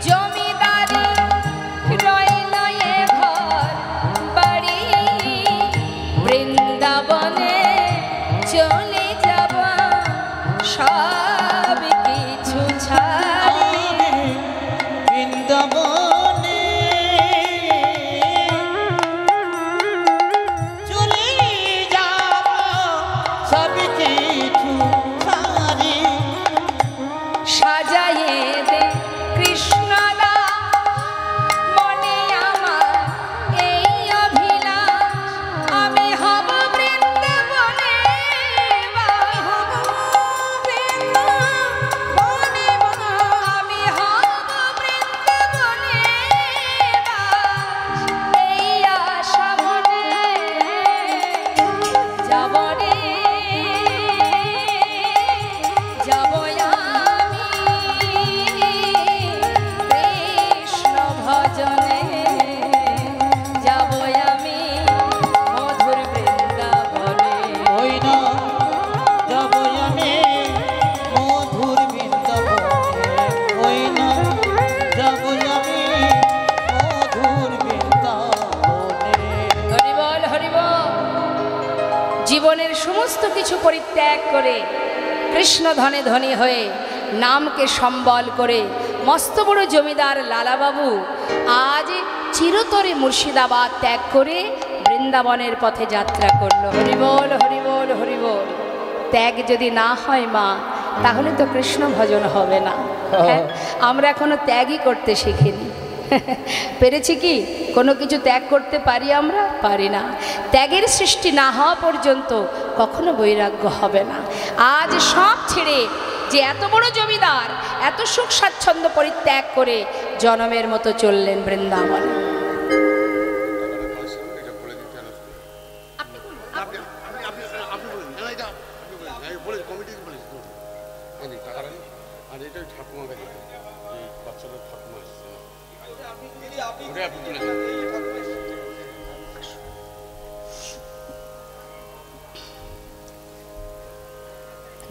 জমিদারি, রইল এ ঘর বাড়ি, বৃন্দাবনে চলে যাব সব কিছু ছাড়ি। বৃন্দাবনে চলে যাব সব কিছু ছাড়ি। সাজায়ে দে কৃষ্ণদা মনে আমার এই অভিলাষ, আমি হব বৃন্দাবনে, আমি হব বৃন্দাবনে, আমি হব বৃন্দাবনে এই আশা মনে। যাব রে, যাব আমি কৃষ্ণ ভজনে, যাব আমি মধুর বৃন্দাবনে। ওই না যাব আমি মধুর বৃন্দাবনে। ওই না যাব আমি মধুর বৃন্দাবনে। হরি বল, হরি বল। জীবনের সমস্ত কিছু পরিত্যাগ করে কৃষ্ণ ধনে ধনী হয়ে নামকে সম্বল করে মস্ত বড় জমিদার লালাবাবু আজ চিরতরে মুর্শিদাবাদ ত্যাগ করে বৃন্দাবনের পথে যাত্রা করলো। হরি বল, হরি বল, হরি বল। ত্যাগ যদি না হয় মা, তাহলে তো কৃষ্ণ ভজন হবে না। হ্যাঁ, আমরা এখনো ত্যাগই করতে শিখিনি। পেরেছি কি কোনো কিছু ত্যাগ করতে পারি? আমরা পারি না। ত্যাগের সৃষ্টি না হওয়া পর্যন্ত কখনো বৈরাগ্য হবে না। আজ সব ছেড়ে যে এত বড় জমিদার এত সুখ স্বাচ্ছন্দ্য পরিত্যাগ করে জনমের মতো চললেন বৃন্দাবনে।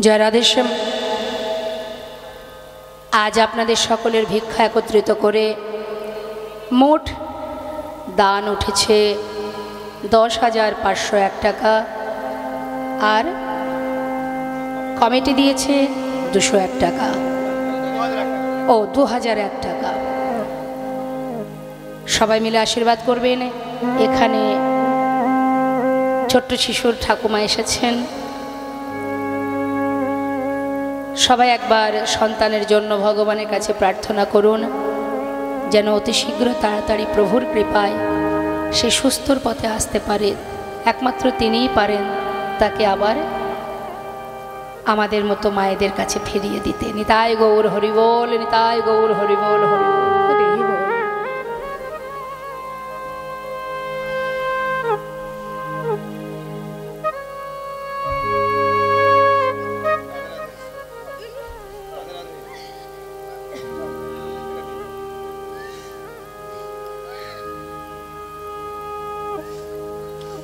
জয় রাধেশ্যাম। আজ আপনাদের সকলের ভিক্ষা একত্রিত করে মোট দান উঠেছে 10,501 টাকা, আর কমিটি দিয়েছে 201 টাকা, ও 2001 টাকা। সবাই মিলে আশীর্বাদ করবেন। এখানে ছোট্ট শিশুর ঠাকুমা এসেছেন। সবাই একবার সন্তানের জন্য ভগবানের কাছে প্রার্থনা করুন যেন অতি শীঘ্র তাড়াতাড়ি প্রভুর কৃপায় সে সুস্থর পথে আসতে পারে। একমাত্র তিনিই পারেন তাকে আবার আমাদের মতো মায়েদের কাছে ফিরিয়ে দিতে। নিতাই গৌর হরিবোল, নিতাই গৌর হরিবোল, হরিবোল হরিবোল।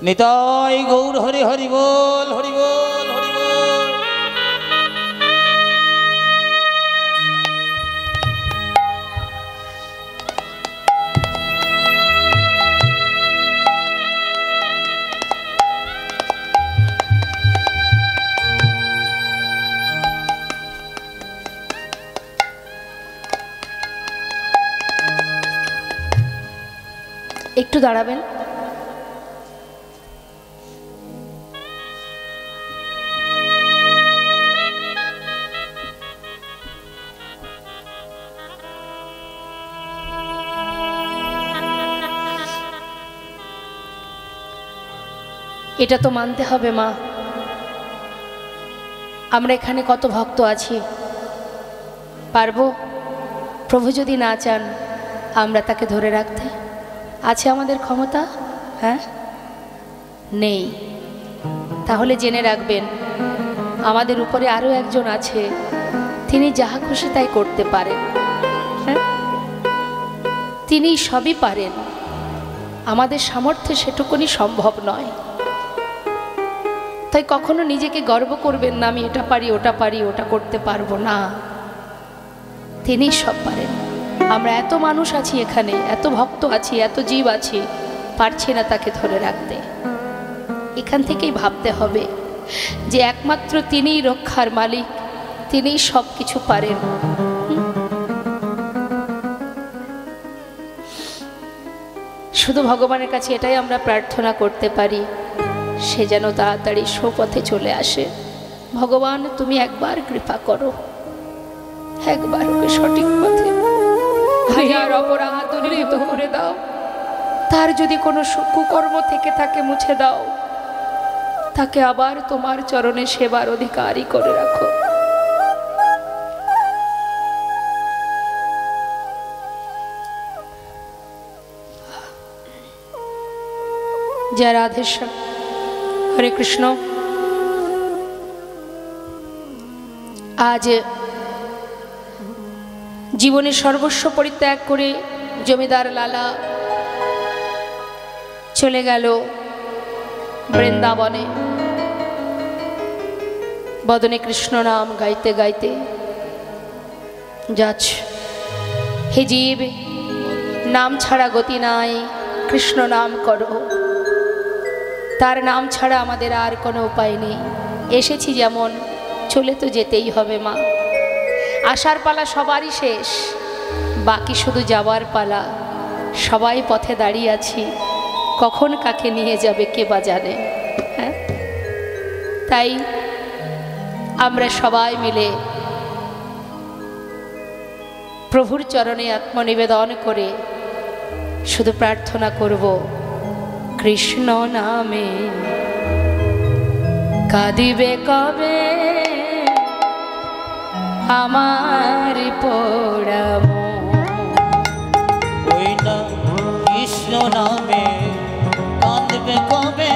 নিতাই গৌর হরি হরি বল, হরি বল, হরি বল। একটু দাঁড়াবেন। এটা তো মানতে হবে মা, আমরা এখানে কত ভক্ত আছি, পারবো? প্রভু যদি না চান আমরা তাকে ধরে রাখতে? আছে আমাদের ক্ষমতা? হ্যাঁ, নেই। তাহলে জেনে রাখবেন আমাদের উপরে আরও একজন আছে, তিনি যাহা খুশি তাই করতে পারেন। হ্যাঁ, তিনি সবই পারেন, আমাদের সামর্থ্যে সেটুকুনি সম্ভব নয়। তাই কখনো নিজেকে গর্ব করবেন না, আমি এটা পারি, ওটা পারি, ওটা করতে পারবো না। তিনি সব পারেন। আমরা এত মানুষ আছি এখানে, এত ভক্ত আছি, এত জীব আছি, পারছি না তাকে ধরে রাখতে। এখান থেকেই ভাবতে হবে যে একমাত্র তিনিই রক্ষার মালিক, তিনিই সব কিছু পারেন। শুধু ভগবানের কাছে এটাই আমরা প্রার্থনা করতে পারি, সে যেন তাড়াতাড়ি সুপথে চলে আসে। ভগবান তুমি একবার কৃপা করো, একবার ওকে সঠিক পথে, হাজার অপরাধ দূরীভূত করে দাও। তার যদি কোনো কুকর্ম থেকে থাকে মুছে দাও, তাকে আবার তোমার চরণে সেবার অধিকারী করে রাখো। জয় রাধেশ্যাম। হরে কৃষ্ণ। আজ জীবনের সর্বস্ব পরিত্যাগ করে জমিদার লালা চলে গেল বৃন্দাবনে। বদনে কৃষ্ণ নাম গাইতে গাইতে যাচ্ছ। হে জীব, নাম ছাড়া গতি নাই, কৃষ্ণ নাম করো। তার নাম ছাড়া আমাদের আর কোনো উপায় নেই। এসেছি যেমন, চলে তো যেতেই হবে মা। আসার পালা সবারই শেষ, বাকি শুধু যাওয়ার পালা। সবাই পথে দাঁড়িয়ে আছি, কখন কাকে নিয়ে যাবে কে বা জানে। হ্যাঁ, তাই আমরা সবাই মিলে প্রভুর চরণে আত্মনিবেদন করে শুধু প্রার্থনা করব, কৃষ্ণ নামে কাঁদিবে কবে আমার পোড়া মন। ওই না কৃষ্ণ নামে কাঁদবে কবে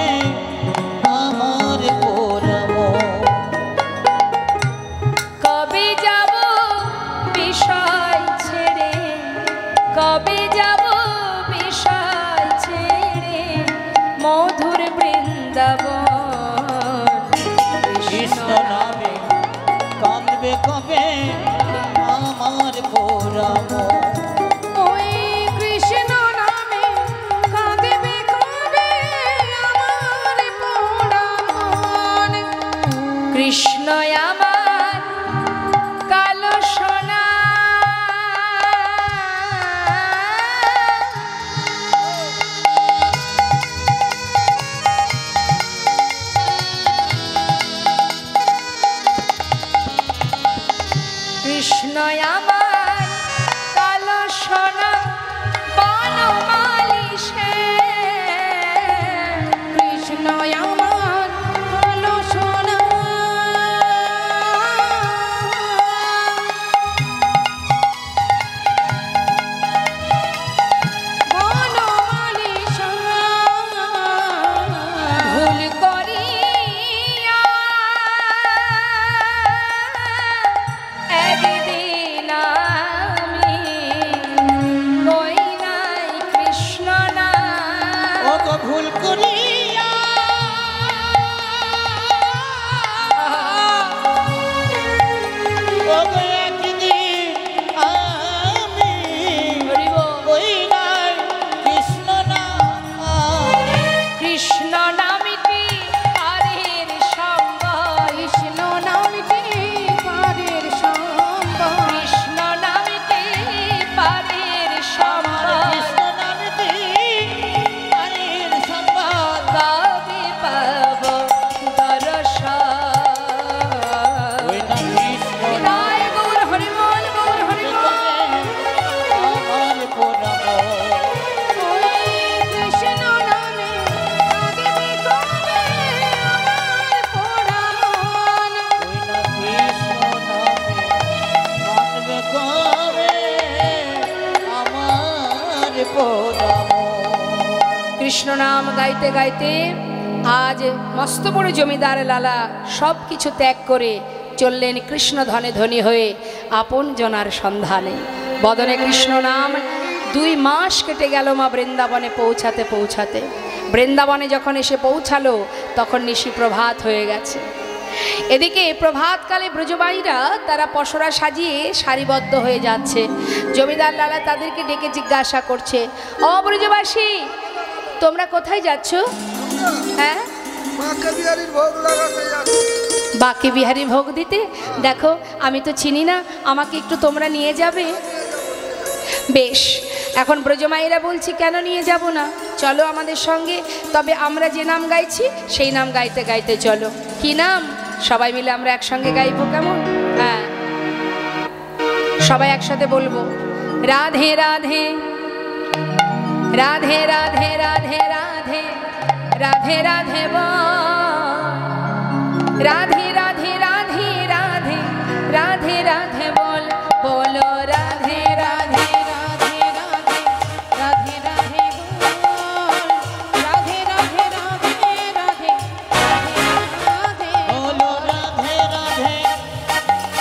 আমার পোড়া মন। কবে যাব বিষয় ছেড়ে, কবে যাব বিষয় ছেড়ে মধুর বৃন্দাবন। কৃষ্ণ নামে ভুল করিয়া ওগো একদিন আমি কইলাই কৃষ্ণ নাম কৃষ্ণ নামটি পারের সম্বল, কৃষ্ণ নামটি পারের সম্বল, কৃষ্ণ নামটি পারের সম্বল, কৃষ্ণ নামটি হরির সম্বল কবে পাব দর্শন। ওই না কৃষ্ণ জয় গৌর হরিবল, গৌর হরিবল। আমার প্রণাম ওই কৃষ্ণ নামে কাঁদিবে কবে আমার পোড়া মন। ওই না কৃষ্ণ নামে কাঁদবে কবে আমার প্রণাম কৃষ্ণ নাম গাইতে গাইতে আজ মস্ত বড় জমিদার লালা সব কিছু ত্যাগ করে চললেন কৃষ্ণ ধনে ধনী হয়ে আপন জনার সন্ধানে। বদনে কৃষ্ণ নাম 2 মাস কেটে গেল মা বৃন্দাবনে পৌঁছাতে পৌঁছাতে। বৃন্দাবনে যখন এসে পৌঁছালো তখন নিশি প্রভাত হয়ে গেছে। এদিকে প্রভাতকালে ব্রজবাণীরা তারা পসরা সাজিয়ে সারিবদ্ধ হয়ে যাচ্ছে। জমিদার লালা তাদেরকে ডেকে জিজ্ঞাসা করছে, ও ব্রজবাসী, তোমরা কোথায় যাচ্ছ? হ্যাঁ, মাকে বিহারীর ভোগ লাগাতে যাচ্ছে। বাকি বিহারি ভোগ দিতে? দেখো আমি তো চিনি না, আমাকে একটু তোমরা নিয়ে যাবে? বেশ, এখন ব্রজমাইরা বলছি কেন নিয়ে যাব না, চলো আমাদের সঙ্গে। তবে আমরা যে নাম গাইছি সেই নাম গাইতে গাইতে চলো। কি নাম? সবাই মিলে আমরা একসঙ্গে গাইবো, কেমন? হ্যাঁ, সবাই একসাথে বলবো, রাধে রাধে রাধে রাধে রাধে রাধে রাধে রাধে রাধে রাধে রাধে রাধে রাধে রাধে বল, বলো রাধে রাধে রাধে রাধে রাধে রাধে বল, রাধে রাধে রাধে রাধে রাধে রাধে বলো রাধে রাধে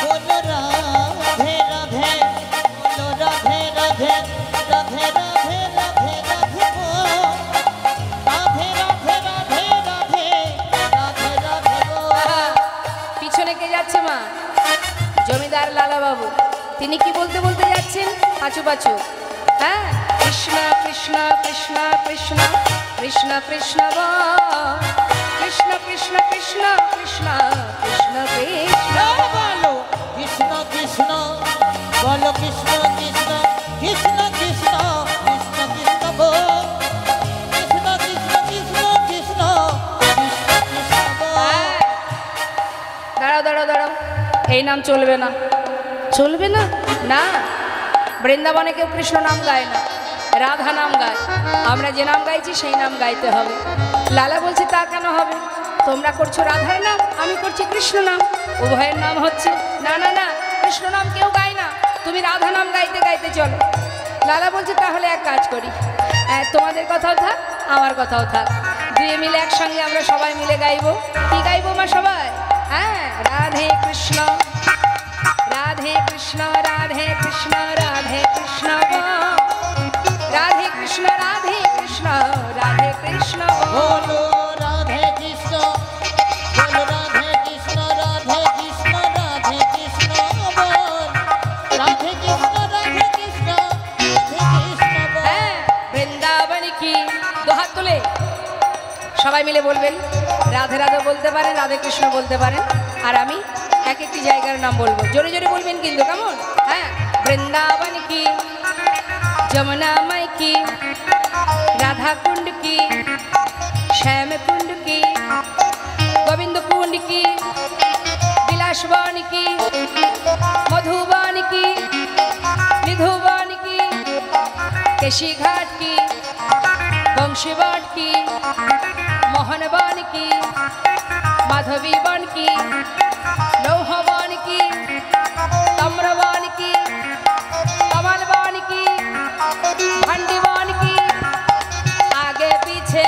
বলো রাধে রাধে বলো রাধে রাধে রাধে রাধে রাধে রাধে বল রাধে রাধে রাধে রাধে রাধে রাধে বল পিছনে কে যাচ্ছে মা? জমিদার লালা বাবু। তিনি কি বলতে বলতে যাচ্ছেন পাচু পাচু? হ্যাঁ, কৃষ্ণ কৃষ্ণ কৃষ্ণ কৃষ্ণ কৃষ্ণ কৃষ্ণ বল, কৃষ্ণ কৃষ্ণ কৃষ্ণ কৃষ্ণ কৃষ্ণ কৃষ্ণ। বলো কৃষ্ণ কৃষ্ণ বলো কৃষ্ণ কৃষ্ণ কৃষ্ণ কৃষ্ণ কৃষ্ণ কৃষ্ণ বল কৃষ্ণ কৃষ্ণ কৃষ্ণ কৃষ্ণ কৃষ্ণ কৃষ্ণ বল হ্যাঁ, দাঁড়াও দাঁড়াও দাঁড়াও, এই নাম চলবে না। চলবে না? না, বৃন্দাবনে কেউ কৃষ্ণ নাম গায় না, রাধা নাম গায়। আমরা যে নাম গাইছি সেই নাম গাইতে হবে। লালা বলছে তা কেন হবে? তোমরা করছো রাধার নাম, আমি করছি কৃষ্ণ নাম, উভয়ের নাম হচ্ছে। না না না, কৃষ্ণ নাম কেউ গায় না, তুমি রাধা নাম গাইতে গাইতে চলো। লালা বলছে তাহলে এক কাজ করি, তোমাদের কথাও থাক আমার কথাও থাক, দুয়ে মিলে একসঙ্গে আমরা সবাই মিলে গাইবো। কি গাইবো মা সবাই? হ্যাঁ, রাধে কৃষ্ণ রাধে কৃষ্ণ রাধে কৃষ্ণ রাধে কৃষ্ণ বল, রাধে কৃষ্ণ রাধে কৃষ্ণ রাধে কৃষ্ণ বল। বলো রাধে কৃষ্ণ বলো রাধে কৃষ্ণ রাধে কৃষ্ণ রাধে কৃষ্ণ বল রাধে কৃষ্ণ রাধে কৃষ্ণ রাধে কৃষ্ণ বল হ্যাঁ, বৃন্দাবন কি, দুহাত তুলে সবাই মিলে বলবেন। রাধে রাধে বলতে পারেন, রাধে কৃষ্ণ বলতে পারেন, আর আমি এক একটি জায়গার নাম বলবো, জোরে জোরে বলবেন কিন্তু, কেমন? হ্যাঁ, বৃন্দাবন কি, যমুনা মাই কি, রাধা কুণ্ড কি, শ্যাম কুণ্ড কি, গোবিন্দ কুণ্ড কি, বিলাসবন কি, মধুবন কি, নিধুবন কি, কেশি ঘাট কি, বংশীবন কি, মোহনবন কি, মাধবী বন কি, লৌহবন কি, তাম্রবন কি, कमलबन की, भंडीबन की, आगे पीछे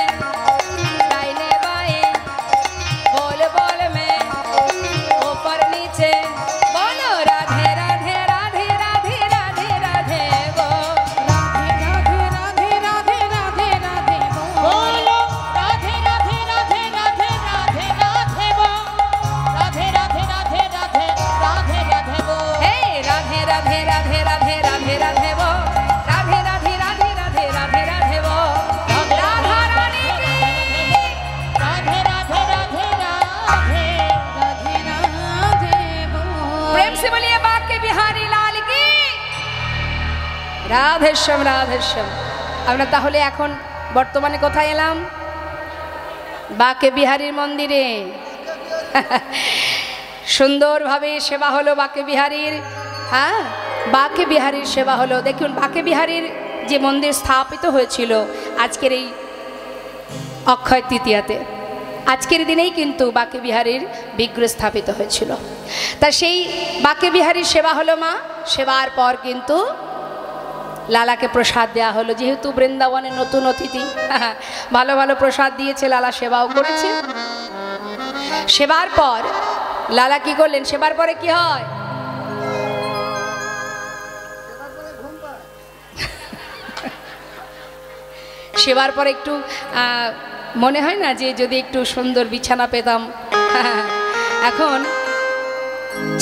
दाहिने बाएं, बोल बोल में ऊपर नीचे, बोलो राधे राधे राधे राधे राधे राधे बोल, राधे राधे राधे राधे राधे राधे बोल, बोलो রাধেশ্যাম রাধেশ্যাম। আমরা তাহলে এখন বর্তমানে কোথায় এলাম? বাকে বিহারীর মন্দিরে। সুন্দরভাবে সেবা হলো বাকে বিহারীর। হ্যাঁ, বাকে বিহারীর সেবা হলো। দেখুন, বাকে বিহারীর যে মন্দির স্থাপিত হয়েছিল আজকের এই অক্ষয় তৃতীয়াতে, আজকের দিনেই কিন্তু বাকে বিহারীর বিগ্রহ স্থাপিত হয়েছিল। তা সেই বাকে বিহারীর সেবা হলো মা। সেবার পর কিন্তু লালাকে প্রসাদ দেওয়া হলো, যেহেতু বৃন্দাবনের নতুন অতিথি, ভালো ভালো প্রসাদ দিয়েছে, লালা সেবাও করেছে। সেবার পর লালা কি করলেন? সেবার পরে কি হয়? সেবার পরে একটু মনে হয় না যে যদি একটু সুন্দর বিছানা পেতাম। এখন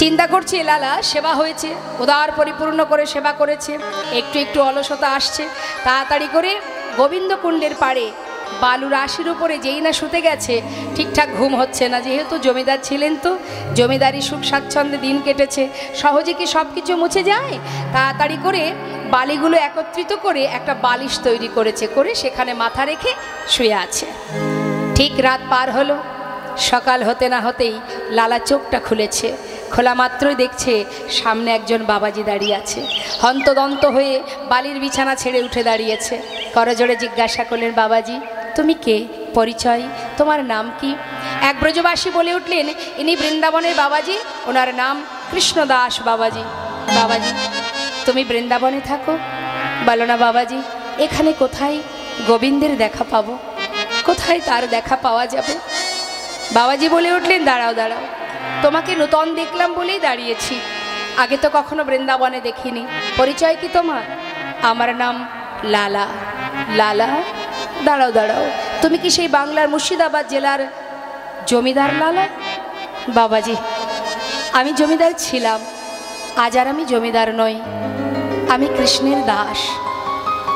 চিন্তা করছি, লালা সেবা হয়েছে, উদার পরিপূর্ণ করে সেবা করেছে, একটু একটু অলসতা আসছে, তাড়াতাড়ি করে গোবিন্দকুণ্ডের পাড়ে বালুর আশির উপরে যেই না শুতে গেছে, ঠিকঠাক ঘুম হচ্ছে না। যেহেতু জমিদার ছিলেন, তো জমিদারি সুখ স্বাচ্ছন্দ্যে দিন কেটেছে, সহজে কি সব কিছু মুছে যায়? তাড়াতাড়ি করে বালিগুলো একত্রিত করে একটা বালিশ তৈরি করেছে, করে সেখানে মাথা রেখে শুয়ে আছে। ঠিক রাত পার হলো, সকাল হতে না হতেই লালা চোখটা খুলেছে। খোলা মাত্রই দেখছে সামনে একজন বাবাজি দাঁড়িয়ে আছে। হন্তদন্ত হয়ে বালির বিছানা ছেড়ে উঠে দাঁড়িয়েছে। করজোড়ে জিজ্ঞাসা করলেন, বাবাজি তুমি কে? পরিচয়, তোমার নাম কি? এক ব্রজবাসী বলে উঠলেন, ইনি বৃন্দাবনের বাবাজি, ওনার নাম কৃষ্ণদাস বাবাজি। বাবাজি তুমি বৃন্দাবনে থাকো? বলো না বাবাজি, এখানে কোথায় গোবিন্দের দেখা পাবো? কোথায় তার দেখা পাওয়া যাবে? বাবাজি বলে উঠলেন, দাঁড়াও দাঁড়াও, তোমাকে নূতন দেখলাম বলেই দাঁড়িয়েছি, আগে তো কখনো বৃন্দাবনে দেখিনি। পরিচয় কি তোমার? আমার নাম লালা। লালা? দাঁড়াও দাঁড়াও, তুমি কি সেই বাংলার মুর্শিদাবাদ জেলার জমিদার লালা? বাবাজি আমি জমিদার ছিলাম, আজ আর আমি জমিদার নই, আমি কৃষ্ণের দাস।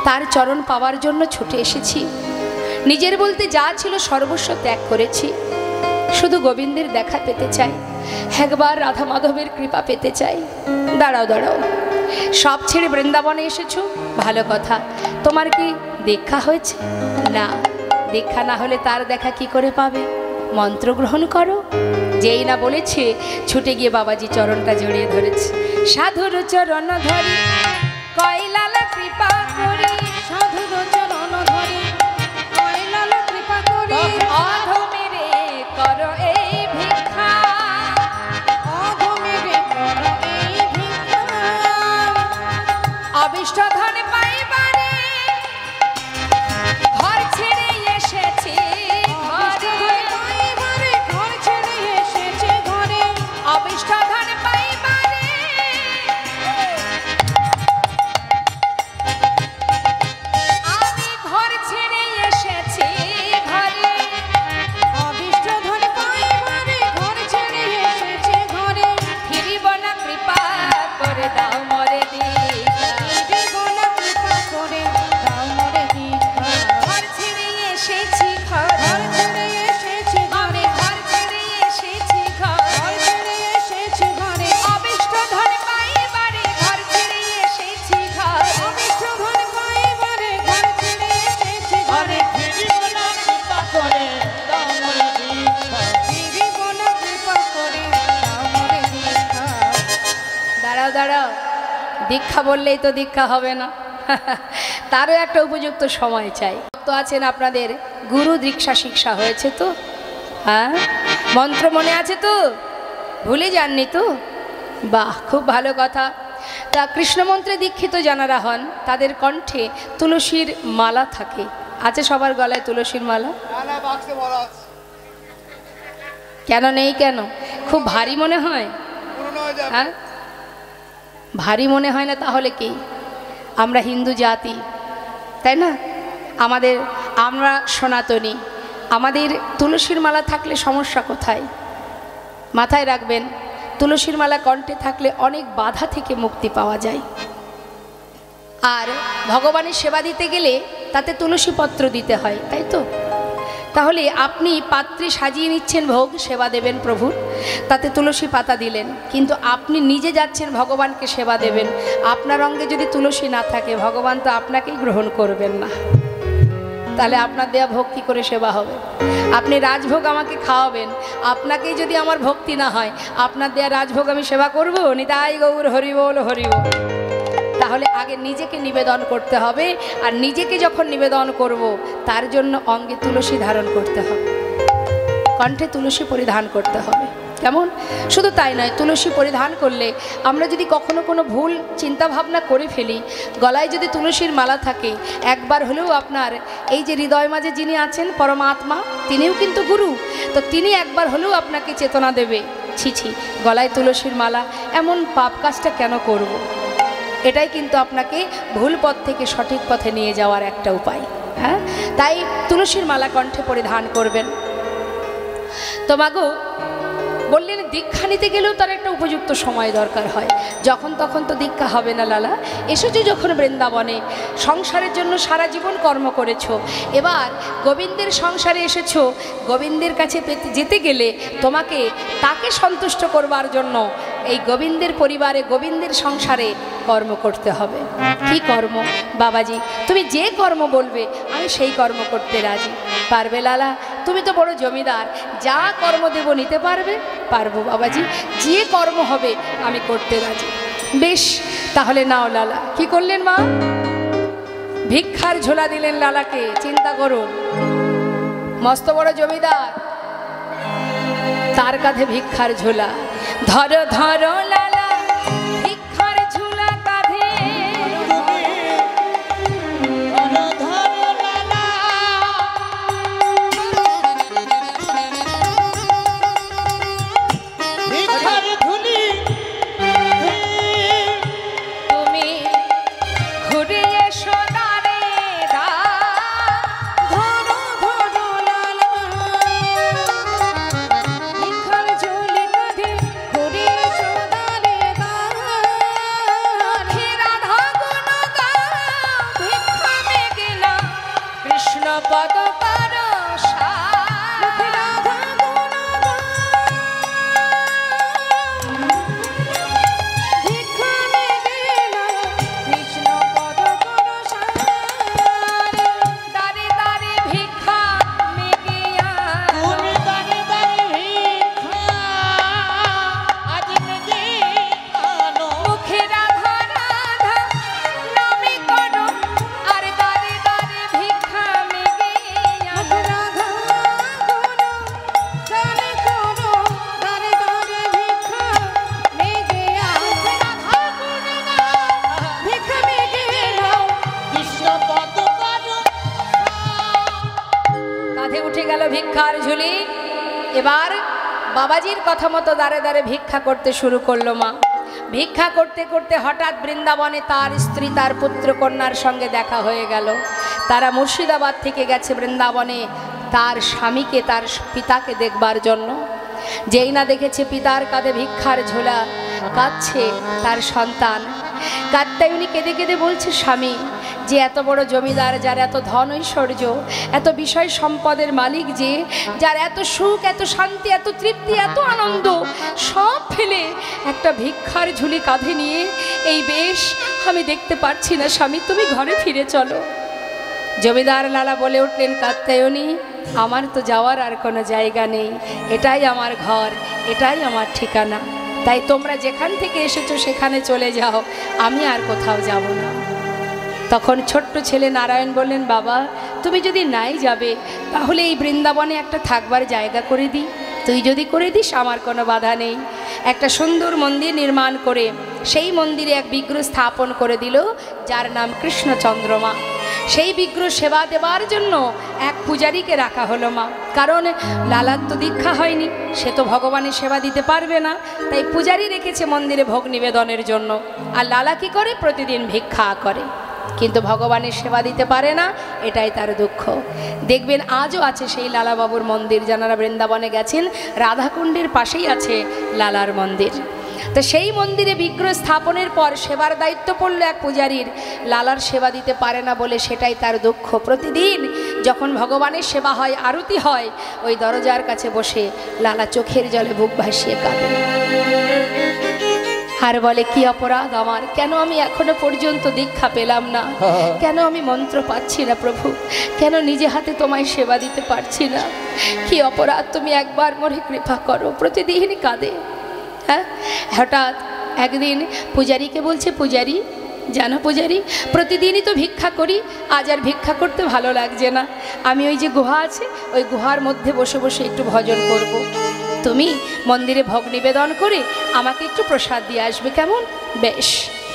তার চরণ পাওয়ার জন্য ছুটে এসেছি। নিজের বলতে যা ছিল সর্বস্ব ত্যাগ করেছি, শুধু গোবিন্দের দেখা পেতে চাই, একবার রাধা মাধবের কৃপা পেতে চাই। দাঁড়াও দাঁড়াও, সব ছেড়ে বৃন্দাবনে এসেছো, ভালো কথা। তোমার কি দীক্ষা হয়েছে? না, দীক্ষা না হলে তার দেখা কি করে পাবে? মন্ত্র গ্রহণ করো। যেই না বলেছে, ছুটে গিয়ে বাবাজি চরণটা জড়িয়ে ধরেছে। সাধুর চরণ ধরি কয় লালা কৃপা করি, সাধুর চরণ ধরি কয় লালা কৃপা করি, অধমেরে করো এই ভিক্ষা, অধমেরে করো এই ভিক্ষা, অবিষ্ট ধন পাইবারে ঘর ছেড়ে এসেছি ঘরে, পাইবারে ঘর ছেড়ে এসেছে ঘরে, অবিষ্ট ধন পাইবারে আমি ঘর ছেড়ে এসেছি ঘরে, অবিষ্ট ধন পাইবারে ঘর ছেড়ে এসেছে ঘরে, ফিরিব না কৃপা করে দাও মরে দীক্ষা, দেব না কৃপা করে দাও মোরে দীক্ষা, ঘর ছেড়ে এসেছি ঘর, ঘর ছেড়ে এসেছে আমি ঘরে, ঘর ছেড়ে এসেছি ঘর, ঘর ছেড়ে এসেছে ঘরে, অবিষ্ট ধন পাইবারে ঘর ছেড়ে এসেছি ঘর, অবিষ্ট ধন পাইবারে ঘর ছেড়ে এসেছে ঘরে, ফিরিব না কৃপা করে দাও মোরে দীক্ষা। দেব না কৃপা করে দাও মোরে দীক্ষা। দাঁড়াও দাঁড়াও, দীক্ষা বললেই তো দীক্ষা হবে না, তারও একটা উপযুক্ত সময় চাই। তো আছেন আপনাদের গুরু দীক্ষা শিক্ষা হয়েছে তো? হ্যাঁ, মন্ত্র মনে আছে তো? ভুলে যাননি তো? বাহ, খুব ভালো কথা। তা কৃষ্ণমন্ত্রে দীক্ষিত যারা হন তাদের কণ্ঠে তুলসীর মালা থাকে। আছে সবার গলায় তুলসীর মালা? বাক্সে বলা আছে, কেন নেই? কেন? খুব ভারী মনে হয়? পুরনো হয়ে যাবে। হ্যাঁ, ভারী মনে হয় না তাহলে কি? আমরা হিন্দু জাতি, তাই না? আমরা সনাতনী, আমাদের তুলসীর মালা থাকলে সমস্যা কোথায়? মাথায় রাখবেন, তুলসীর মালা কণ্ঠে থাকলে অনেক বাধা থেকে মুক্তি পাওয়া যায়। আর ভগবানের সেবা দিতে গেলে তাতে তুলসী পত্র দিতে হয়, তাই তো? তা তাহলে আপনি পাত্রে সাজিয়ে নিচ্ছেন ভোগ, সেবা দেবেন প্রভুর, তাতে তুলসী পাতা দিলেন, কিন্তু আপনি নিজে যাচ্ছেন ভগবানকে সেবা দেবেন, আপনার অঙ্গে যদি তুলসী না থাকে ভগবান তো আপনাকেই গ্রহণ করবেন না। তাহলে আপনার দেয়া ভোগ কী করে সেবা হবে? আপনি রাজভোগ আমাকে খাওয়াবেন, আপনাকেই যদি আমার ভক্তি না হয়, আপনার দেয়া রাজভোগ আমি সেবা করব? নিতাই গৌর হরি বল হরি বল। তাহলে আগে নিজেকে নিবেদন করতে হবে, আর নিজেকে যখন নিবেদন করব তার জন্য অঙ্গে তুলসী ধারণ করতে হবে, কণ্ঠে তুলসী পরিধান করতে হবে। কেমন? শুধু তাই নয়, তুলসী পরিধান করলে আমরা যদি কখনো কোনো ভুল চিন্তাভাবনা করে ফেলি, গলায় যদি তুলসীর মালা থাকে, একবার হলেও আপনার এই যে হৃদয় মাঝে যিনি আছেন পরমাত্মা, তিনিও কিন্তু গুরু, তো তিনি একবার হলেও আপনাকে চেতনা দেবে, ছি ছি গলায় তুলসীর মালা, এমন পাপ কাজটা কেন করব। এটাই কিন্তু আপনাকে ভুল পথ থেকে সঠিক পথে নিয়ে যাওয়ার একটা উপায়। হ্যাঁ, তাই তুলসীর মালা কণ্ঠে পরিধান করবেন। তো মাগো বললেন দীক্ষা নিতে গেলেও তার একটা উপযুক্ত সময় দরকার হয়, যখন তখন তো দীক্ষা হবে না লালা। এসেছো যখন বৃন্দাবনে, সংসারের জন্য সারা জীবন কর্ম করেছো, এবার গোবিন্দের সংসারে এসেছো, গোবিন্দের কাছে যেতে গেলে তোমাকে তাকে সন্তুষ্ট করবার জন্য এই গোবিন্দের পরিবারে, গোবিন্দের সংসারে কর্ম করতে হবে। কি কর্ম? বাবাজি তুমি যে কর্ম বলবে আমি সেই কর্ম করতে রাজি। পারবে লালা? তুমি তো বড় জমিদার, যা কর্ম দেব নিতে পারবে? পারবো বাবাজি, যে কর্ম হবে আমি করতে রাজি। বেশ, তাহলে নাও লালা। কি করলেন মা? ভিক্ষার ঝোলা দিলেন লালাকে। চিন্তা করুন, মস্ত বড় জমিদার, তার কাঁধে ভিক্ষার ঝোলা। ধরো ধরো লালা ভিক্ষার ঝোলা কাঁধে, তুমি ঘুরে এসো দাঁড়ে দা, ধরো ধরো লালা ভিক্ষার ঝুলি কাঁধে, ঘুরে এসো দাঁড়ে হে রাধা গুণ গাও, ভিক্ষা মেগে না, কৃষ্ণ পদ কর সার। রাধা গুণ গাও, ভিক্ষা মেগে না, কৃষ্ণ পদ কর সার। দাঁড়ে দাঁড়ে ভিক্ষা মেগিয়া, তুমি দাঁড়ে দাঁড়ে ভিক্ষা আজ মেঘে আনো। মুখে রাধা রাধা নামে করো, আর দাঁড়ে দাঁড়ে ভিক্ষা মেগিয়া। রাধা গুণ গানে করো, দাঁড়ে দাঁড়ে ভিক্ষা মেগে আও। রাধা গুণ গাও, ভিক্ষা মেগে নাও। কৃষ্ণ পদ করো কাঁধে উঠে গেল ভিক্ষার ঝুলি। এবার বাবাজির কথা মতো দাঁড়ে দাঁড়ে ভিক্ষা করতে শুরু করলো মা। ভিক্ষা করতে করতে হঠাৎ বৃন্দাবনে তার স্ত্রী, তার পুত্র কন্যার সঙ্গে দেখা হয়ে গেল। তারা মুর্শিদাবাদ থেকে গেছে বৃন্দাবনে তার স্বামীকে, তার পিতাকে দেখবার জন্য। যেই না দেখেছে পিতার কাঁধে ভিক্ষার ঝোলা, কাঁদছে তার সন্তান। কাত্যায়নী কেঁদে কেঁদে বলছে, স্বামী যে এত বড় জমিদার, যার এত ধন ঐশ্বর্য, এত বিষয় সম্পদের মালিক, যে যার এত সুখ, এত শান্তি, এত তৃপ্তি, এত আনন্দ, সব ফেলে একটা ভিক্ষার ঝুলি কাঁধে নিয়ে এই বেশ আমি দেখতে পারছি না। স্বামী তুমি ঘরে ফিরে চলো। জমিদার লালা বলে উঠলেন, কাত্যায়নী আমার তো যাওয়ার আর কোনো জায়গা নেই, এটাই আমার ঘর, এটাই আমার ঠিকানা, তাই তোমরা যেখান থেকে এসেছো সেখানে চলে যাও, আমি আর কোথাও যাব না। তখন ছোট্ট ছেলে নারায়ণ বললেন, বাবা তুমি যদি নাই যাবে তাহলে এই বৃন্দাবনে একটা থাকবার জায়গা করে দিই, তুই যদি করে দিস আমার কোনো বাধা নেই। একটা সুন্দর মন্দির নির্মাণ করে সেই মন্দিরে এক বিগ্রহ স্থাপন করে দিল, যার নাম কৃষ্ণচন্দ্রমা। সেই বিগ্রহ সেবা দেবার জন্য এক পূজারীকে রাখা হলো মা, কারণ লালার তো দীক্ষা হয়নি, সে তো ভগবানের সেবা দিতে পারবে না, তাই পূজারী রেখেছে মন্দিরে ভোগ নিবেদনের জন্য। আর লালা কি করে? প্রতিদিন ভিক্ষা করে, কিন্তু ভগবানের সেবা দিতে পারে না, এটাই তার দুঃখ। দেখবেন আজও আছে সেই লালাবাবুর মন্দির, যারা বৃন্দাবনে গেছেন রাধাকুণ্ডের পাশেই আছে লালার মন্দির। তো সেই মন্দিরে বিগ্রহ স্থাপনের পর সেবার দায়িত্ব পড়ল এক পূজারীর, লালার সেবা দিতে পারে না বলে সেটাই তার দুঃখ। প্রতিদিন যখন ভগবানের সেবা হয়, আরতি হয়, ওই দরজার কাছে বসে লালা চোখের জলে বুক ভাসিয়ে কাঁদে আর বলে, কি অপরাধ আমার, কেন আমি এখনো পর্যন্ত দীক্ষা পেলাম না, কেন আমি মন্ত্র পাচ্ছি না প্রভু, কেন নিজে হাতে তোমায় সেবা দিতে পারছি না, কি অপরাধ, তুমি একবার মোরে কৃপা করো। প্রতিদিনই কাঁদে। হ্যাঁ, হঠাৎ একদিন পূজারীকে বলছে, পূজারী জানো পূজারী, প্রতিদিনই তো ভিক্ষা করি, আজ আর ভিক্ষা করতে ভালো লাগছে না, আমি ওই যে গুহা আছে ওই গুহার মধ্যে বসে বসে একটু ভজন করব। তুমি মন্দিরে ভোগ নিবেদন করে আমাকে একটু প্রসাদ দিয়ে আসবে, কেমন? বেশ,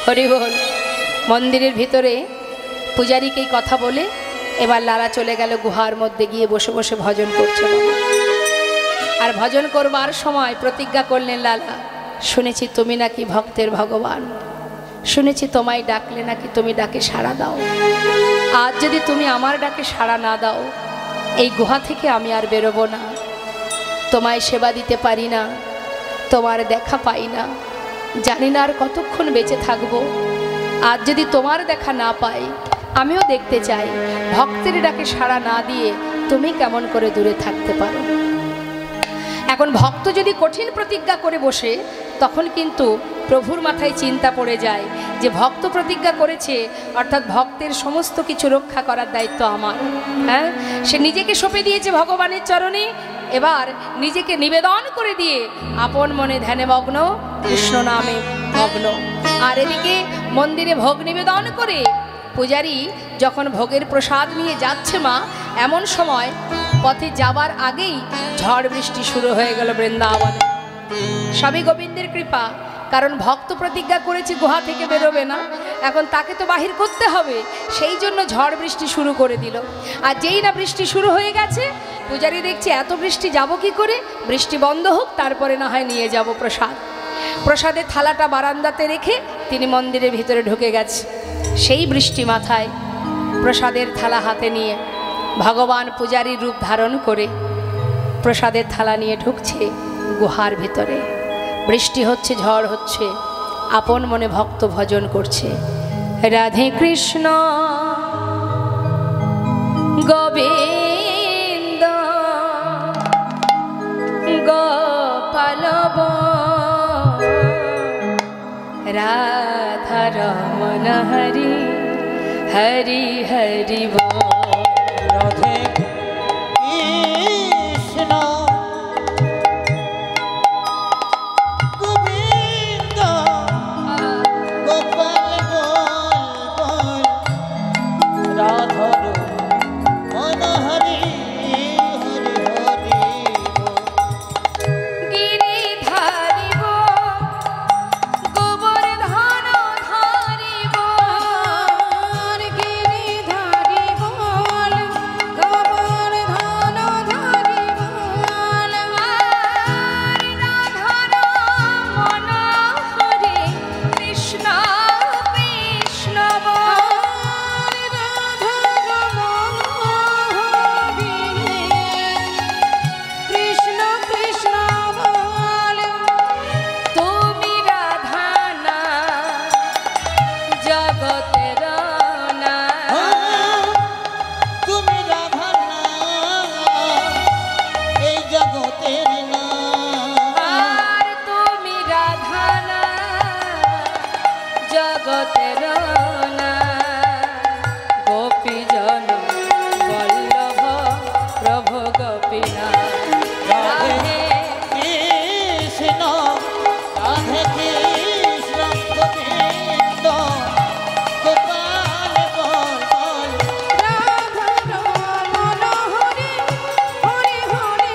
হরি বল। মন্দিরের ভিতরে পূজারীকে এই কথা বলে এবার লালা চলে গেল গুহার মধ্যে, গিয়ে বসে বসে ভজন করছে। আর ভজন করবার সময় প্রতিজ্ঞা করলেন লালা, শুনেছি তুমি নাকি ভক্তের ভগবান, শুনেছি তোমায় ডাকলে নাকি তুমি ডাকে সাড়া দাও, আজ যদি তুমি আমার ডাকে সাড়া না দাও, এই গুহা থেকে আমি আর বেরোবো না, তোমায় সেবা দিতে পারি না, তোমার দেখা পাই না, জানি না আর কতক্ষণ বেঁচে থাকবো, আজ যদি তোমার দেখা না পাই, আমিও দেখতে চাই ভক্তের ডাকে সাড়া না দিয়ে তুমি কেমন করে দূরে থাকতে পারো। এখন ভক্ত যদি কঠিন প্রতিজ্ঞা করে বসে, তখন কিন্তু প্রভুর মাথায় চিন্তা পড়ে যায় যে ভক্ত প্রতিজ্ঞা করেছে, অর্থাৎ ভক্তের সমস্ত কিছু রক্ষা করার দায়িত্ব আমার। হ্যাঁ, সে নিজেকে সঁপে দিয়েছে ভগবানের চরণে, এবার নিজেকে নিবেদন করে দিয়ে আপন মনে ধ্যানে মগ্ন, কৃষ্ণ নামে মগ্ন। আর এদিকে মন্দিরে ভোগ নিবেদন করে পূজারী যখন ভোগের প্রসাদ নিয়ে যাচ্ছে মা, এমন সময় পথে যাবার আগেই ঝড় বৃষ্টি শুরু হয়ে গেল বৃন্দাবনে। সবই গোবিন্দের কৃপা, কারণ ভক্ত প্রতিজ্ঞা করেছে গুহা থেকে বেরোবে না, এখন তাকে তো বাহির করতে হবে, সেই জন্য ঝড় বৃষ্টি শুরু করে দিল। আর যেই না বৃষ্টি শুরু হয়ে গেছে, পূজারী দেখছে এত বৃষ্টি যাব কি করে, বৃষ্টি বন্ধ হোক তারপরে না হয় নিয়ে যাব প্রসাদ। প্রসাদের থালাটা বারান্দাতে রেখে তিনি মন্দিরের ভিতরে ঢুকে গেছে। সেই বৃষ্টি মাথায় প্রসাদের থালা হাতে নিয়ে ভগবান পূজারীর রূপ ধারণ করে প্রসাদের থালা নিয়ে ঢুকছে গুহার ভিতরে। বৃষ্টি হচ্ছে, ঝড় হচ্ছে, আপন মনে ভক্ত ভজন করছে, রাধে কৃষ্ণ গোবিন্দ গোপাল রাধা রমণ হরি হরি হরি বল। রাধে কৃষ্ণ গোবিন্দ গোপাল বল রাধা রমণ হরি হরি হরি গিরি ধারিব গোবর্ধন ধারিব, গিরি ধারিব গোবর্ধন ধারিব, রাধার মন হরে কৃষ্ণ কৃষ্ণ বল। রাধার মন হরি কৃষ্ণ কৃষ্ণ বল। তুমি রাধা না জগতের না, তুমি রাধা না এই জগতের না, আর তুমি রাধা না জগতের না, গোপীজন বল্লভ প্রভু গোপীনাথ। রাধে কৃষ্ণ রাধে কৃষ্ণ গোবিন্দ গোপাল বল রাধার মন হরি হরি হরি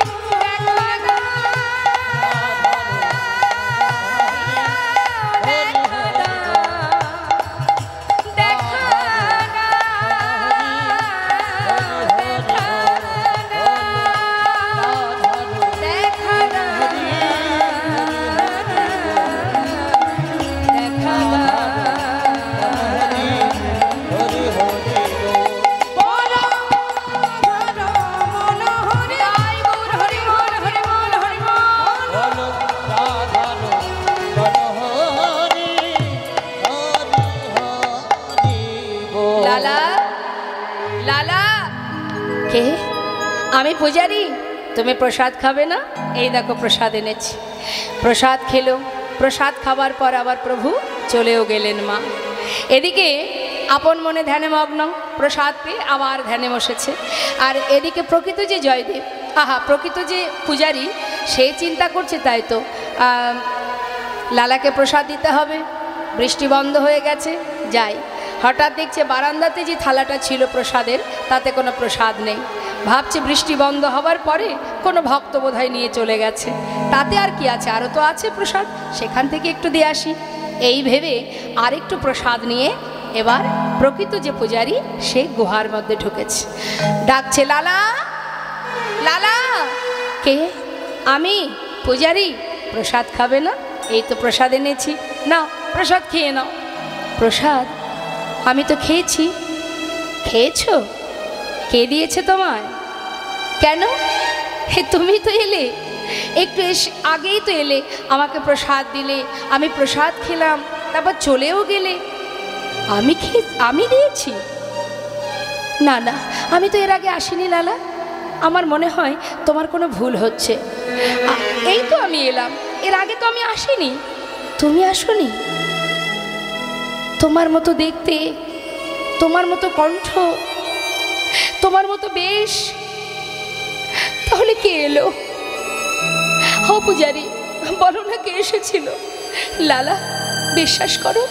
আমি পূজারি, তুমি প্রসাদ খাবে না? এই দেখো প্রসাদ এনেছি। প্রসাদ খেলো। প্রসাদ খাবার পর আবার প্রভু চলেও গেলেন মা। এদিকে আপন মনে ধ্যানে মগ্ন, প্রসাদ পেয়ে আবার ধ্যানে বসেছে। আর এদিকে প্রকৃত যে জয়দেব, আহা প্রকৃত যে পূজারি, সে চিন্তা করছে তাই তো লালাকে প্রসাদ দিতে হবে। বৃষ্টি বন্ধ হয়ে গেছে, যাই। হঠাৎ দেখছে বারান্দাতে যে থালাটা ছিল প্রসাদের, তাতে কোনো প্রসাদ নেই। ভাবছে বৃষ্টি বন্ধ হবার পরে কোনো ভক্ত বোধহয় নিয়ে চলে গেছে, তাতে আর কি আছে, আরও তো আছে প্রসাদ, সেখান থেকে একটু দিয়ে আসি। এই ভেবে আরেকটু প্রসাদ নিয়ে এবার প্রকৃত যে পূজারি, সে গুহার মধ্যে ঢুকেছে। ডাকছে, লালা লালা। কে? আমি পূজারি। প্রসাদ খাবে না? এই তো প্রসাদ এনেছি, নাও প্রসাদ খেয়ে নাও। প্রসাদ? আমি তো খেয়েছি। খেয়েছো? কে দিয়েছে তোমায়? কেন? হে তুমি তো এলে, একটু আগেই তো এলে, আমাকে প্রসাদ দিলে, আমি প্রসাদ খেলাম, তারপর চলেও গেলে। আমি দিয়েছি? না না, আমি তো এর আগে আসিনি লালা। আমার মনে হয় তোমার কোনো ভুল হচ্ছে। এই তো আমি এলাম, এর আগে তো আমি আসিনি। তুমি আসোনি? তোমার মতো দেখতে, তোমার মতো কণ্ঠ, তোমার মতো বেশ, তাহলে কে এলো? ও পূজারি, বলো না কে এসেছিল? লালা বিশ্বাস করো,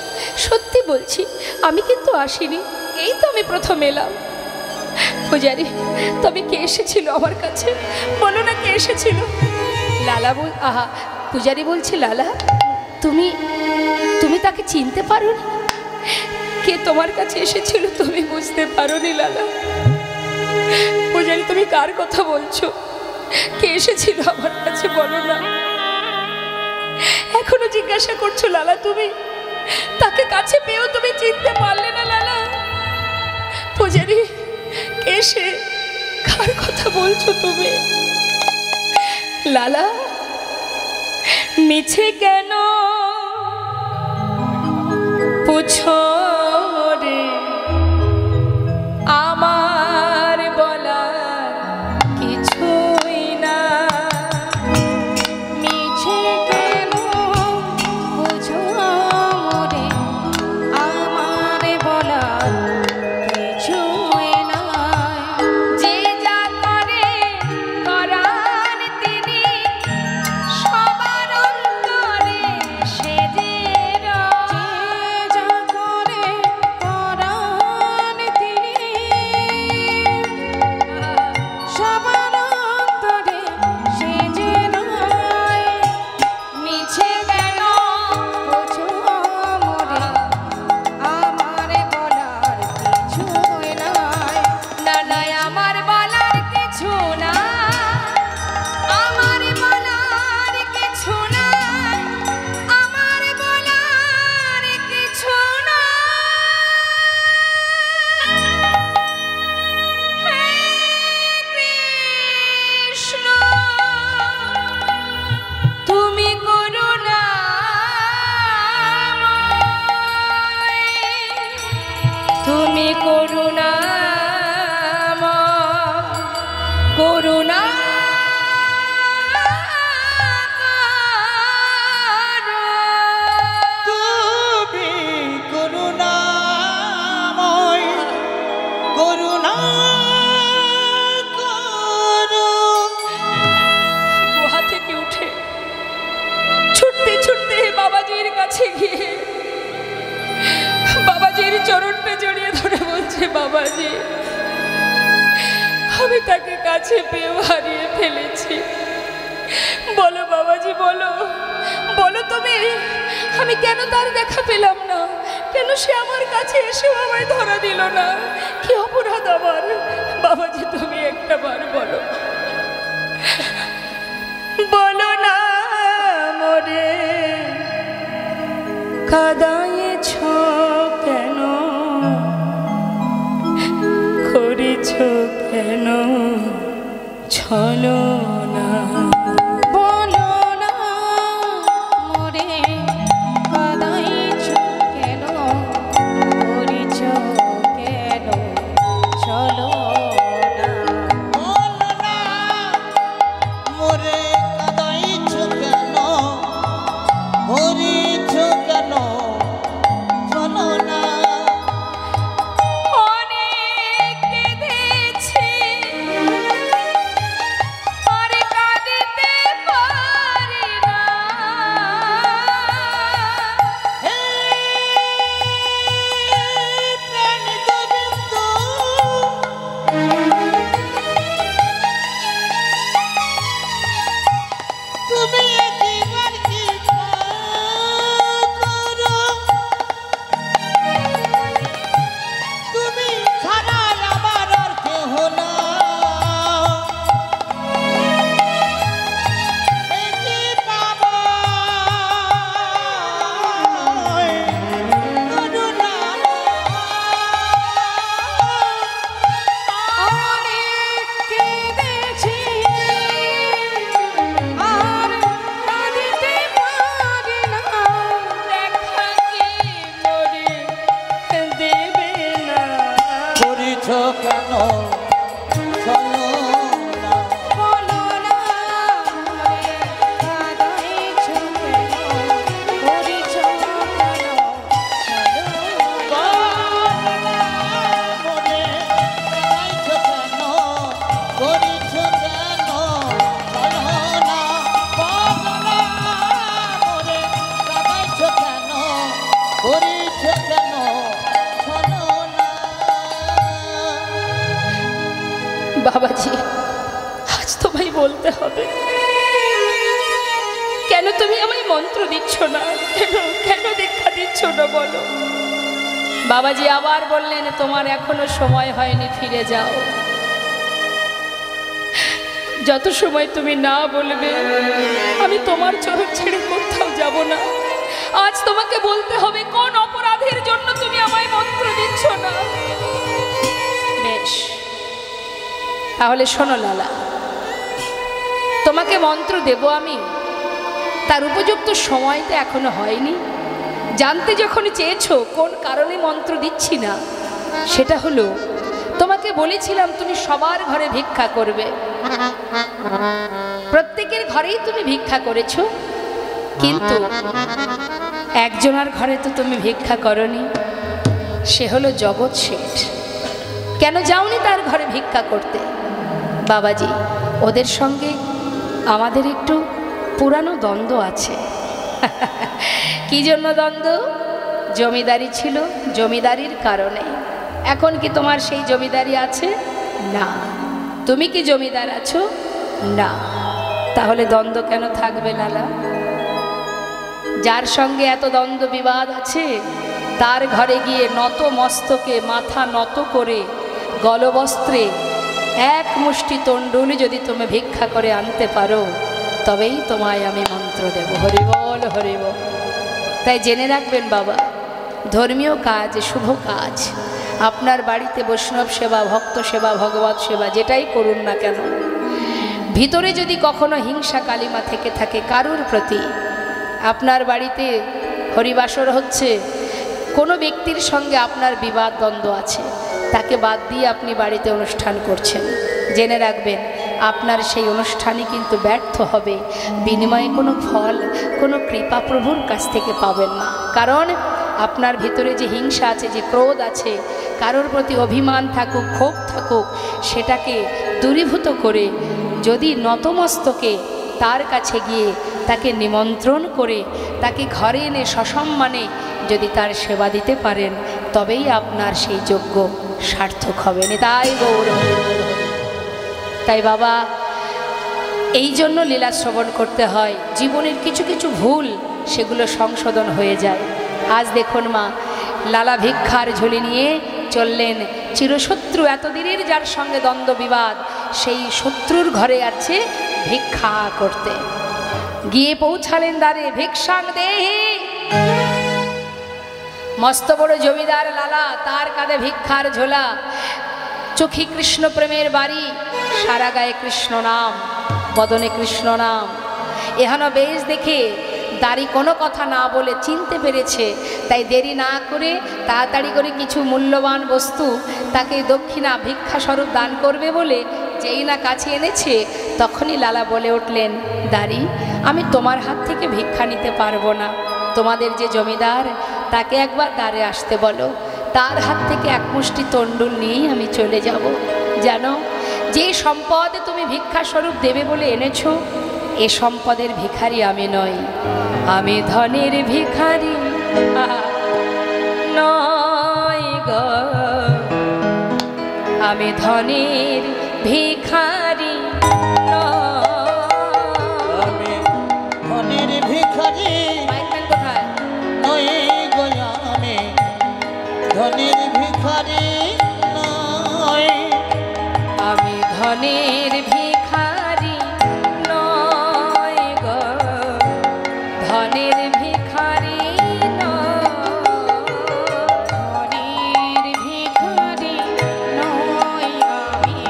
সত্যি বলছি, আমি কিন্তু আসিনি, এই তো আমি প্রথম এলাম। পূজারি, তবে কে এসেছিল আমার কাছে? বলো না কে এসেছিল? লালা আহা পূজারি বলছে, লালা তুমি তাকে চিনতে পারো না? কে তোমার কাছে এসেছিল তুমি বুঝতে পারো নি লালা? পূজারি, তুমি কার কথা বলছো? কে এসেছিল আমার কাছে বলো না? এখনো জিজ্ঞাসা করছো লালা? তুমি তাকে কাছে পেয়েও তুমি চিনতে পারলে না লালা? পূজারি, কে সে? কার কথা বলছো তুমি? লালা, মিছে কেন পুছো রে, আমার বলার কিছুই না। মিছে কেন বুঝো মোরে, আমার বলার কিছুই নাই। যে যা করে করান তিনি, সবার অন্তরে সে যে রয়। যে যা করে করান তিনি, সবার অন্তরে সে যে রয়। মিছে কেন বুঝো মোরে, আমার বলার কিছুই নাই। না নাই, আমার বলার কিছু না, আমার বলার কিছু না, আমার বলার কিছু না। হে কৃষ্ণ, তুমি করুণাময়, তুমি করুণাময়, করুণা তুমি করুণাময়, করুণা করো। গুহা থেকে উঠে ছুটতে ছুটতে বাবাজির কাছে গিয়ে বাবাজির চরণটা জড়িয়ে ধরে বলছে, বাবাজি, আমি তাকে কাছে পেয়ে হারিয়ে ফেলেছি। বলো বাবাজি, বলো বলো তুমি, আমি কেন তার দেখা পেলাম না? কেন সে আমার কাছে এসেও আমায় ধরা দিল না? কি অপরাধ আমার? বাবাজি, তুমি একটা বার বলো, বলো না মোরে, কাঁদায়েছ কেন, করেছ কেন ছলনা? বলো না মোরে, কাঁদাইছ কেন, করিছ কেন ছলনা? বলো না বাবাজি, আজ তোমায় বলতে হবে, কেন তুমি আমায় মন্ত্র দিচ্ছ না? কেন কেন দীক্ষা দিচ্ছ না বলো? বাবাজি আবার বললেন, তোমার এখনো সময় হয়নি, ফিরে যাও। যত সময় তুমি না বলবে আমি তোমার চরণ ছেড়ে কোথাও যাব না। আজ তোমাকে বলতে হবে কোন অপরাধের জন্য তুমি আমায় মন্ত্র দিচ্ছ না। বেশ, তাহলে শোনো লালা, তোমাকে মন্ত্র দেব আমি, তার উপযুক্ত সময় তো এখনো হয়নি। জানতে যখন চেয়েছো কোন কারণে মন্ত্র দিচ্ছি না, সেটা হলো তোমাকে বলেছিলাম তুমি সবার ঘরে ভিক্ষা করবে, প্রত্যেকের ঘরেই তুমি ভিক্ষা করেছো, কিন্তু একজনের ঘরে তো তুমি ভিক্ষা করনি, সে হলো জগৎ শেঠ। কেন যাওনি তার ঘরে ভিক্ষা করতে? বাবাজি, ওদের সঙ্গে আমাদের একটু পুরানো দ্বন্দ্ব আছে। কি জন্য দ্বন্দ্ব? জমিদারি ছিল, জমিদারির কারণে। এখন কি তোমার সেই জমিদারি আছে? না। তুমি কি জমিদার আছো? না। তাহলে দ্বন্দ্ব কেন থাকবে লালা? যার সঙ্গে এত দ্বন্দ্ব বিবাদ আছে তার ঘরে গিয়ে নত মস্তকে মাথা নত করে গলবস্ত্রে এক মুষ্টি তণ্ডুল যদি তুমি ভিক্ষা করে আনতে পারো, তবেই তোমায় আমি মন্ত্র দেব। হরিবল হরিবল। তাই জেনে রাখবেন বাবা, ধর্মীয় কাজ, শুভ কাজ, আপনার বাড়িতে বৈষ্ণব সেবা, ভক্ত সেবা, ভগবত সেবা যেটাই করুন না কেন, ভিতরে যদি কখনো হিংসা কালিমা থেকে থাকে কারুর প্রতি, আপনার বাড়িতে হরিবাসর হচ্ছে, কোনো ব্যক্তির সঙ্গে আপনার বিবাদ দ্বন্দ্ব আছে, তাকে বাদ দিয়ে আপনি বাড়িতে অনুষ্ঠান করছেন, জেনে রাখবেন আপনার সেই অনুষ্ঠানই কিন্তু ব্যর্থ হবে। বিনিময়ে কোনো ফল, কোনো কৃপা প্রভুর কাছ থেকে পাবেন না। কারণ আপনার ভিতরে যে হিংসা আছে, যে ক্রোধ আছে, কারোর প্রতি অভিমান থাকুক, ক্ষোভ থাকুক, সেটাকে দূরীভূত করে যদি নতমস্তকে তার কাছে গিয়ে তাকে নিমন্ত্রণ করে তাকে ঘরে এনে সসম্মানে যদি তার সেবা দিতে পারেন, তবেই আপনার সেই যজ্ঞ সার্থক হবে। তাই গৌর। তাই বাবা, এই জন্য লীলা শ্রবণ করতে হয়। জীবনের কিছু কিছু ভুল সেগুলো সংশোধন হয়ে যায়। আজ দেখুন মা, লালা ভিক্ষার ঝুলি নিয়ে চললেন চিরশত্রু, এতদিনের যার সঙ্গে দ্বন্দ্ব বিবাদ, সেই শত্রুর ঘরে আছে ভিক্ষা করতে। গিয়ে পৌঁছালেন দ্বারে, ভিক্ষাং দেহি। মস্ত বড় জমিদার লালা, তার কাঁধে ভিক্ষার ঝোলা, চোখে কৃষ্ণ প্রেমের বাড়ি, সারা গায়ে কৃষ্ণ নাম, বদনে কৃষ্ণ নাম। এহানো বেশ দেখে দাড়ি কোনো কথা না বলে চিনতে পেরেছে, তাই দেরি না করে তাড়াতাড়ি করে কিছু মূল্যবান বস্তু তাকে দক্ষিণা ভিক্ষা স্বরূপ দান করবে বলে যেই না কাছে এনেছে, তখনই লালা বলে উঠলেন, দাড়ি, আমি তোমার হাত থেকে ভিক্ষা নিতে পারবো না, তোমাদের যে জমিদার তাকে একবার দ্বারে আসতে বলো, তার হাত থেকে এক মুষ্টি তণ্ডুল নিয়েই আমি চলে যাব। জানো, যে সম্পদ তুমি ভিক্ষা স্বরূপ দেবে বলে এনেছো, এ সম্পদের ভিখারি আমি নই, আমি ধনের ভিখারি নয় গো, আমি ধনের ভিখারি আমি ধনের ভিখারি কোথায়? নই গো, আমি ধনের ভিখারি নই, আমি ধনের ভিখারি নয় গো, ধনের ভিখারি ধনের ভিখারি নই আমি,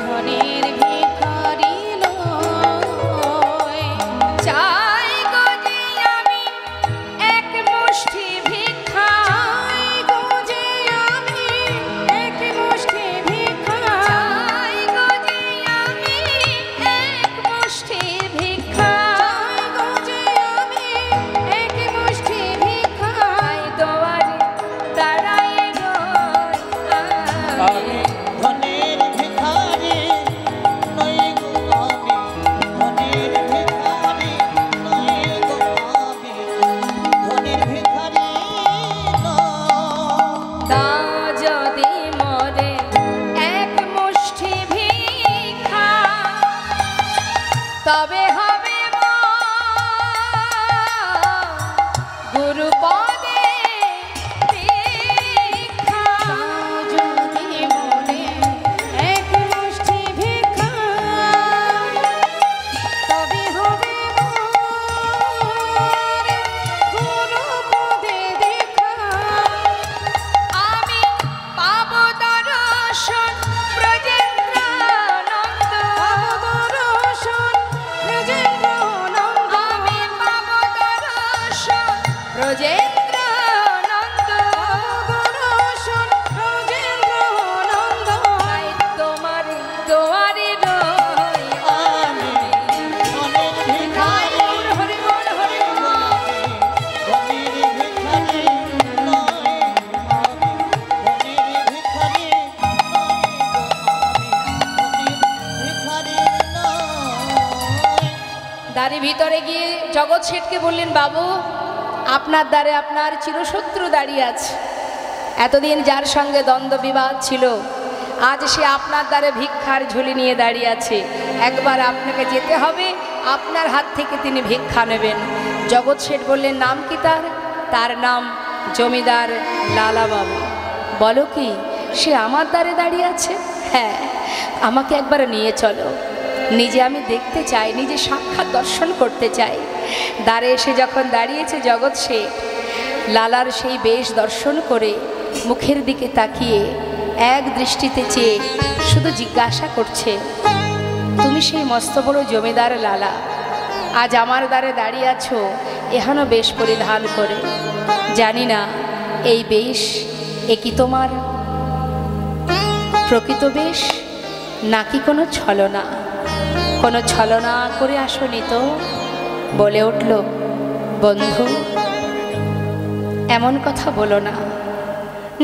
ধনের ভিখারি নই। চাই গো যে আমি এক মুষ্টি ভিক্ষা, চাই গো যে আমি এক মুষ্টি ভিক্ষা, চাই গো যে তবে হবে গুরুপদে দীক্ষা। যদি মনে এক মুষ্টি ভিক্ষা, তবে হবে গুরুপদে দীক্ষা। আমি পাব দর্শন ব্রজেন্দ্রানন্দ, দর্শন ব্রজেন্দ্রানন্দ, আমি পাব দর্শন ব্রজেন্দ্রানন্দ। দর্শন ব্রজেন্দ্রানন্দ। তাই তোমারি তোমারি রই আমি ধনের ভিখারি, হরি বল হরি বল। ধনের ভিখারি নয় আমি, ধনের ভিখারি নয় আমি, ধনের ভিখারি নয়। দ্বারে ভিতরে গিয়ে জগৎ শেঠকে বললেন, বাবু আপনার দ্বারে আপনার চিরশত্রু দাঁড়িয়ে আছে। এতদিন যার সঙ্গে দ্বন্দ্ব বিবাদ ছিল, আজ সে আপনার দ্বারে ভিক্ষার ঝুলি নিয়ে দাঁড়িয়ে আছে। একবার আপনাকে যেতে হবে, আপনার হাত থেকে তিনি ভিক্ষা নেবেন। জগৎ শেঠ বললেন, নাম কি তার? তার নাম জমিদার লালা বাবু। বলো কি, সে আমার দ্বারে দাঁড়িয়ে আছে? হ্যাঁ, আমাকে একবার নিয়ে চলো, নিজে আমি দেখতে চাই, নিজে সাক্ষাৎ দর্শন করতে চাই। দ্বারে এসে যখন দাঁড়িয়েছে জগৎ শেঠ, লালার সেই বেশ দর্শন করে মুখের দিকে তাকিয়ে এক দৃষ্টিতে চেয়ে শুধু জিজ্ঞাসা করছে, তুমি সেই মস্ত বড় জমিদার লালা, আজ আমার দ্বারে দাঁড়িয়ে আছো এহানো বেশ পরিধান করে। জানি না এই বেশ এ কি তোমার প্রকৃত বেশ নাকি কোনো ছলনা? কোনো ছলনা করে আসনি তো? বলে উঠল, বন্ধু এমন কথা বলো না।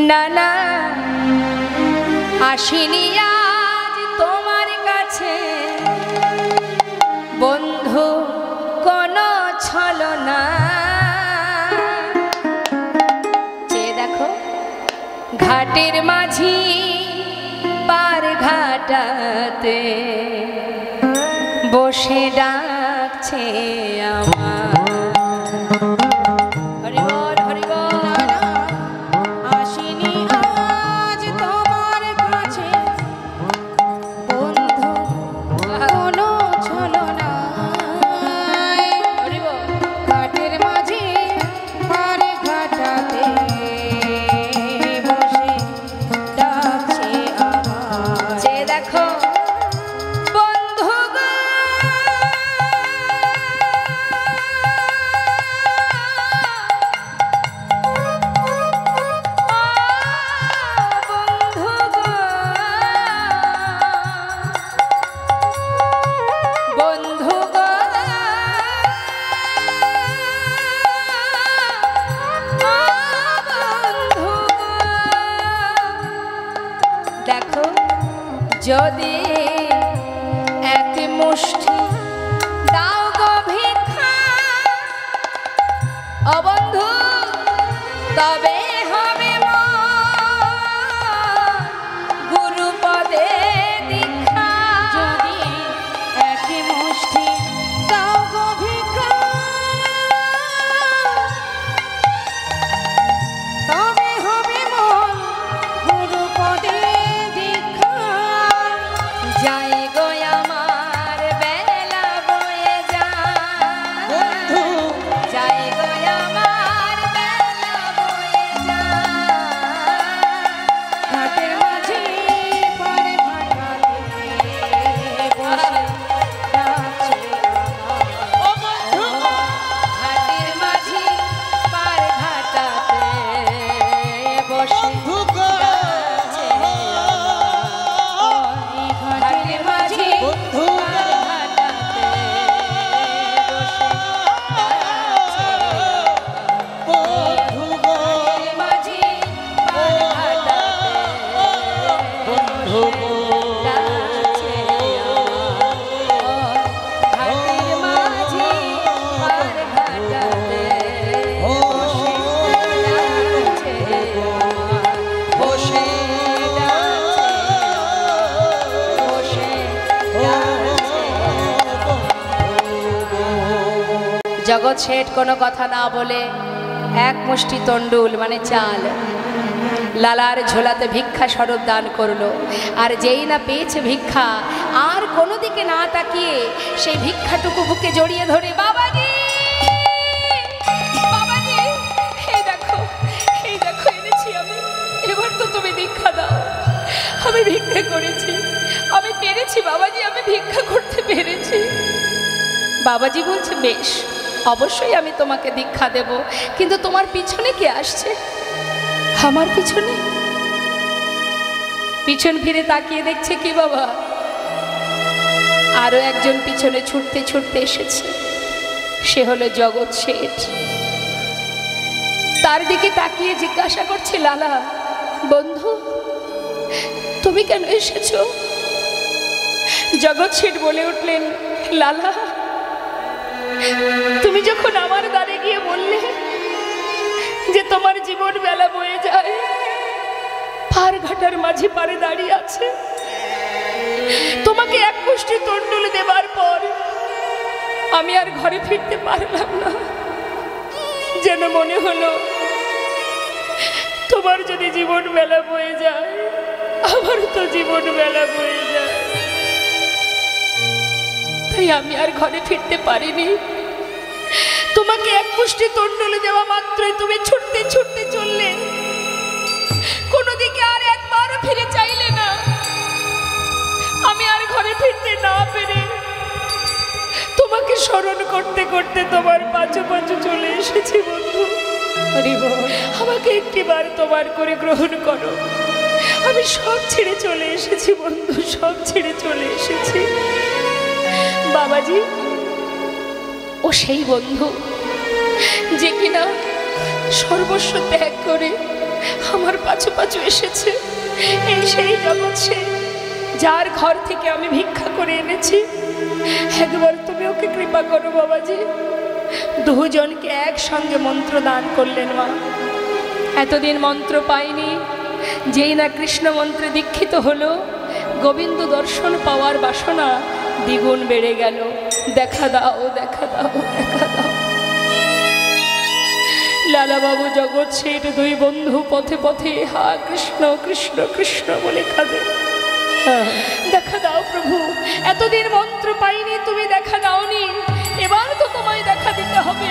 না না, আসিনি আজ তোমার কাছে বন্ধু কোনো ছলনা। চেয়ে দেখো, ঘাটের মাঝি পার ঘাটাতে বসে ডাকছে আমার। হরি বল হরি বল। আসিনি আজ তোমার কাছে বন্ধু কোনো ছলনায়। হরি বল। ঘাটের মাঝে পার ঘাটাতে বসে ডাকছে আমার। যে দেখো বন্ধু গো, বন্ধু গো, বন্ধু গো, বন্ধু গো, দেখো যদি এক মুষ্টি দাও গো ভিক্ষা, ও বন্ধু তবে হবে গুরুপদে দীক্ষা। যদি এক মুষ্টি দাও গো ভিক্ষা, তবে হবে মন গুরুপদে দীক্ষা। যাই গো আমার বেলা বয়ে যায়, বন্ধু যাই গো আমার বেলা বয়ে জগৎ শেঠ কোনো কথা না বলে এক মুষ্টি তণ্ডুল মানে চাল লালার ঝোলাতে ভিক্ষা স্বরূপ দান করলো। আর যেই না পেয়েছে ভিক্ষা, আর কোনো দিকে না তাকিয়ে সেই ভিক্ষাটুকু বুকে জড়িয়ে ধরে, বাবাজি বাবাজি, এই দেখো এনেছি আমি, এবার তো তুমি ভিক্ষা দাও। আমি ভিক্ষা করেছি, আমি পেরেছি বাবাজি, আমি ভিক্ষা করতে পেরেছি। বাবাজি বলছে, বেশ, অবশ্যই আমি তোমাকে দীক্ষা দেব, কিন্তু তোমার পিছনে কে আসছে? আমার পিছনে? পিছন ফিরে তাকিয়ে দেখছে কি বাবা, আরো একজন পিছনে ছুটতে ছুটতে এসেছে। সে হলো জগৎ শেঠ। তার দিকে তাকিয়ে জিজ্ঞাসা করছে, লালা বন্ধু, তুমি কেন এসেছো? জগৎ শেঠ বলে উঠলেন, লালা, তুমি যখন আমার দ্বারে গিয়ে বললে যে তোমার জীবন বেলা বয়ে যায়, পার ঘাটার মাঝে পারে দাঁড়িয়ে আছে, তোমাকে এক মুষ্টি তণ্ডুল দেবার পর আমি আর ঘরে ফিরতে পারলাম না। যেন মনে হলো তোমার যদি জীবন বেলা বয়ে যায়, আমার তো জীবন বেলা বয়ে যায়, তাই আমি আর ঘরে ফিরতে পারিনি। তোমাকে এক মুষ্টি তণ্ডুল দেওয়া মাত্রই তুমি ছুটতে ছুটতে চললে, কোনো দিকে আর একবার ফিরে চাইলে না। আমি আর ঘরে ফিরতে না পেরে তোমাকে স্মরণ করতে করতে তোমার পাঁচু পাঁচু চলে এসেছি বন্ধু। আমাকে একটিবার তোমার করে গ্রহণ করো। আমি সব ছেড়ে চলে এসেছি বন্ধু, সব ছেড়ে চলে এসেছি। বাবাজি, ও সেই বন্ধু যে কিনা সর্বস্ব ত্যাগ করে আমার পাছু পাছু এসেছে। এই সেই জগৎ সে, যার ঘর থেকে আমি ভিক্ষা করে এনেছি। একবার তুমি ওকে কৃপা করো বাবাজি। দুজনকে একসঙ্গে মন্ত্র দান করলেন মা। এতদিন মন্ত্র পাইনি, যেই না কৃষ্ণ মন্ত্রে দীক্ষিত হলো, গোবিন্দ দর্শন পাওয়ার বাসনা দ্বিগুণ বেড়ে গেল। দেখা দাও, দেখা দাও, দেখা দাও। লালা বাবু, জগৎ শেঠ, দুই বন্ধু পথে পথে হা কৃষ্ণ কৃষ্ণ কৃষ্ণ বলে কাঁদে। দেখা দাও প্রভু, এতদিন মন্ত্র পাইনি, তুমি দেখা দাওনি, এবার তো তোমায় দেখা দিতে হবে।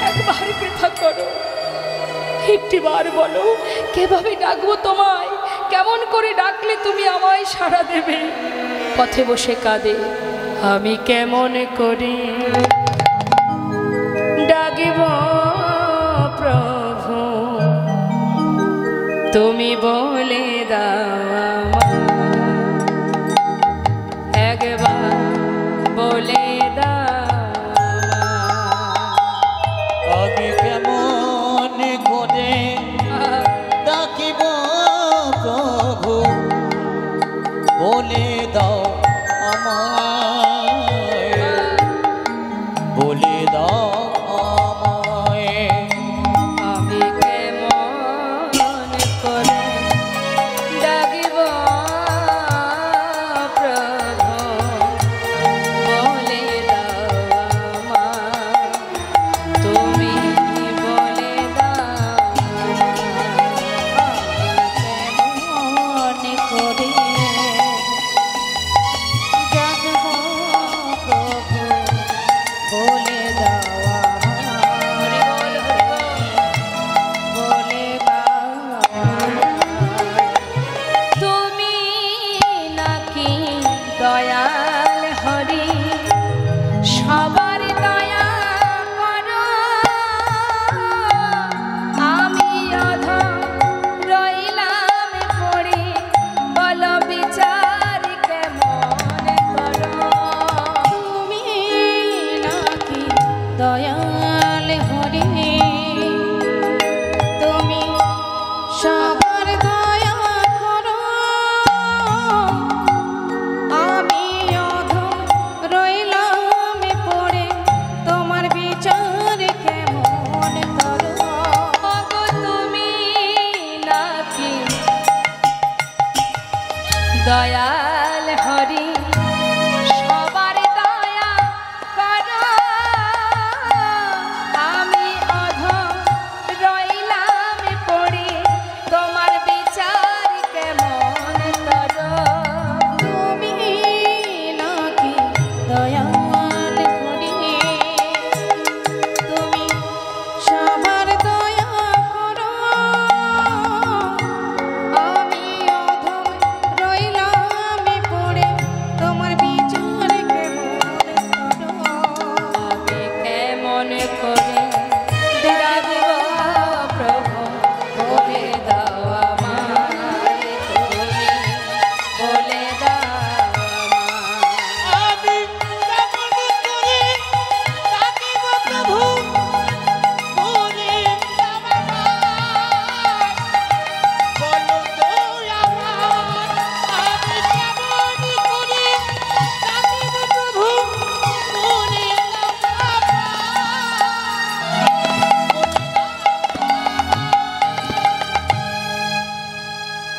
একবার কৃপা করো, একটিবার বলো কিভাবে ডাকবো তোমায়, কেমন করে ডাকলে তুমি আমায় সাড়া দেবে। পথে বসে কাঁদে, আমি কেমন করি ডাকিব প্রভু, তুমি বলে দাও একবার, বলে দাও আমি কেমন করে ডাকিব প্রভু, বলে দাও আমায়, বলে দাও আমায়। আমি কেমন করে ডাকিব প্রভু, বলে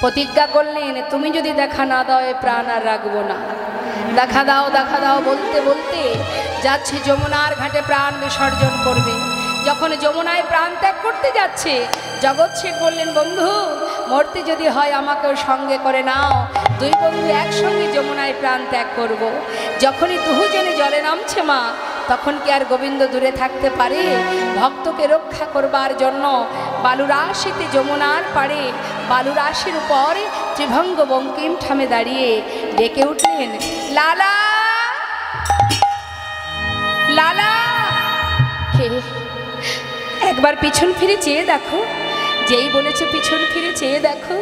প্রতিজ্ঞা করলেন, তুমি যদি দেখা না দাও এ প্রাণ আর রাখবো না। দেখা দাও বলতে বলতে যাচ্ছে যমুনার ঘাটে প্রাণ বিসর্জন করবে। যখন যমুনায় প্রাণ ত্যাগ করতে যাচ্ছে, জগৎ শেঠ বললেন, বন্ধু মরতে যদি হয় আমাকেও সঙ্গে করে নাও, দুই বন্ধু একসঙ্গে যমুনায় প্রাণ ত্যাগ করব। যখনই দুজনে জলে নামছে মা, তখন কি আর গোবিন্দ দূরে থাকতে পারে? ভক্তকে রক্ষা করবার জন্য বালুরাশিতে যমুনার পাড়ে বালুরাশির উপর ত্রিভঙ্গ বঙ্কিম ঠামে দাঁড়িয়ে ডেকে উঠলেন, লালা লালা। কে? একবার পিছন ফিরে চেয়ে দেখো। যেই বলেছে পিছন ফিরে চেয়ে দেখো,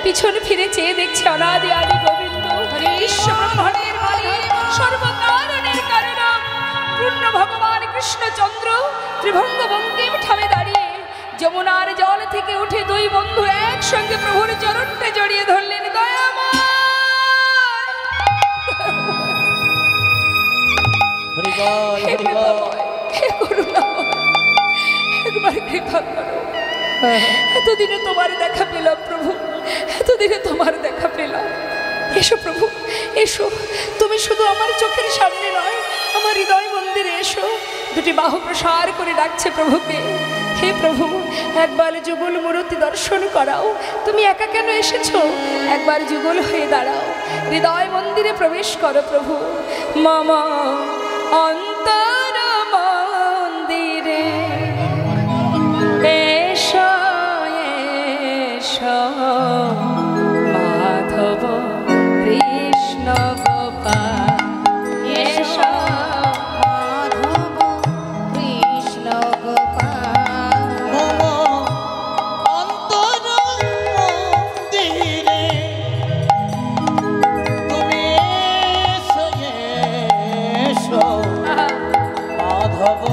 পিছন ফিরে চেয়ে দেখছে অনাদি আদি গোবিন্দ, বিশ্বব্রহ্মাণ্ডের মালিক, সর্বকারণের কারণ পূর্ণ ভগবান কৃষ্ণচন্দ্র ত্রিভঙ্গ বঙ্কিম ঠামে দাঁড়িয়ে যমুনার জল থেকে উঠে দুই বন্ধু একসঙ্গে প্রভুর চরণটা জড়িয়ে ধরলেন। দয়াময় হে করুণাময়, একবার কৃপা করো। এতদিনে তোমার দেখা পেলাম প্রভু, এতদিনে তোমার দেখা পেলাম। এসো প্রভু এসো, তুমি শুধু আমার চোখের সামনে নয়, আমার হৃদয় মন্দিরে এসো। দুটি বাহু প্রসার করে ডাকছে প্রভুকে, হে প্রভু একবার যুগল মূর্তি দর্শন করাও। তুমি একা কেন এসেছো? একবার যুগল হয়ে দাঁড়াও, হৃদয় মন্দিরে প্রবেশ করো প্রভু। মামা অন্তর মন্দিরে এসো এসো, মাধব কৃষ্ণ গোপাল এসো, মাধব কৃষ্ণ গোপাল। অন্তর মন্দিরে তুমি এসো এসো, মাধব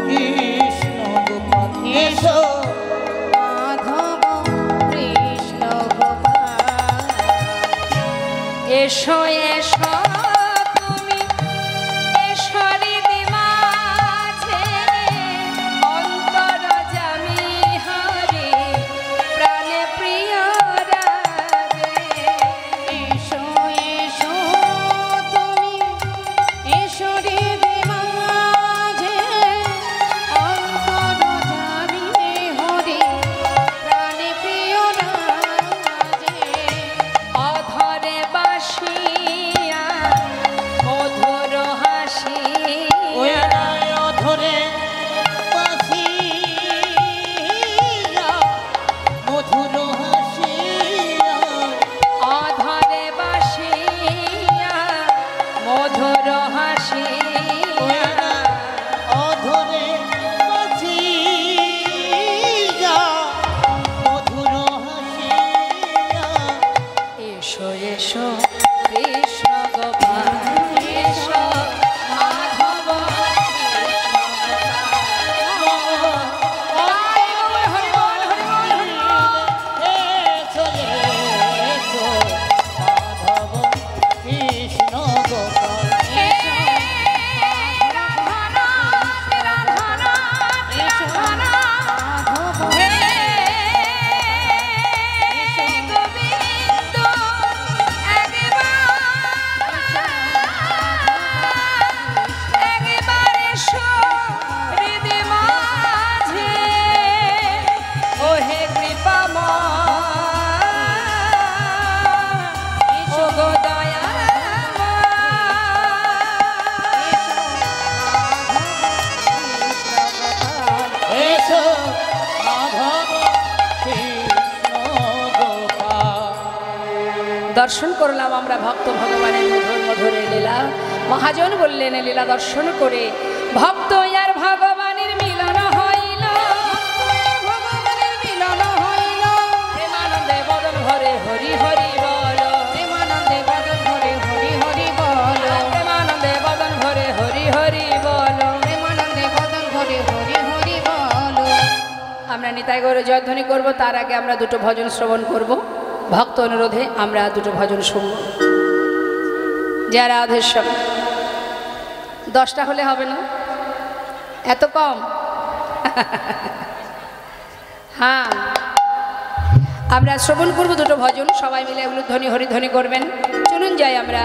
কৃষ্ণ গোপাল এসো, মাধব কৃষ্ণ গোপাল। এসো এসো তুমি এসো হৃদি মাঝে, অন্তর জামি হরে প্রাণে প্রিয় রাগে। এসো এসো তুমি এসো হৃদি মাঝে, অন্তর জামিনে হরি প্রাণে প্রিয় রাজে। অধরে বাসিয়া মধুর হাসিয়া, অধরে বাসিয়া মধুর হাসিয়া, অধরে বাসিয়া মধুর হাসিয়া, অধরে বাসিয়া মধুর হাসিয়া। এসো এসো কৃষ্ণ গোপাল এসো, মাধব কৃষ্ণ গোপাল। হরি বল, হরি বল, হরি বল, হরি বল। এসো এসো, মাধব কৃষ্ণ গোপাল। হে রাধানাথ, রাধানাথ, রাধানাথ, হে গোবিন্দ একবার এসো হৃদি মাঝে, ও হে কৃপাময়, ও গো এসো মাধব কৃষ্ণ গোপাল। দর্শন করলাম আমরা ভক্ত ভগবানের মধুর মধুর এই লীলা। মহাজন বললেন এই লীলা দর্শন করে ভক্ত আর ভগবানের মিলন হইল, ভগবানের মিলন হইল, প্রেমানন্দে বদন ভরে হরি হরি বল, প্রেমানন্দে বদন ভরে হরি হরি বল, প্রেমানন্দে বদন ভরে হরি হরি বল। প্রেমানন্দে বদন ভরে হরি হরি বল। আমরা নিতাই গৌর জয়ধ্বনি করব, তার আগে আমরা দুটো ভজন শ্রবণ করব। ভক্ত অনুরোধে আমরা দুটো ভজন শুনব। জয় রাধেশ্বর। 10টা হলে হবে না? এত কম? হ্যাঁ, আমরা শ্রবণ করব দুটো ভজন, সবাই মিলে এগুলো ধ্বনি হরিধ্বনি করবেন। চলুন যাই, আমরা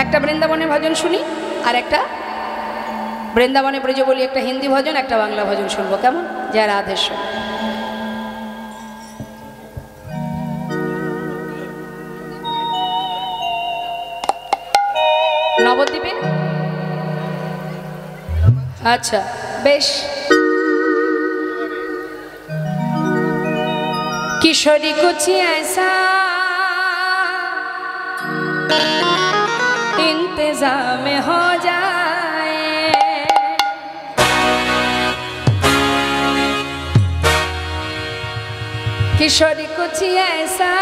একটা বৃন্দাবনের ভজন শুনি, আর একটা বৃন্দাবনে ব্রজ বলি, একটা হিন্দি ভজন, একটা বাংলা ভজন শুনবো, কেমন? জয় রাধেশ্বর। নবদ্বীপে, আচ্ছা বেশ। किशोरी कुछ ऐसा इंतजाम हो जाए, किशोरी कुछ ऐसा,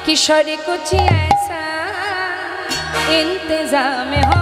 किशोरी कुछ ऐसा इंतजाम हो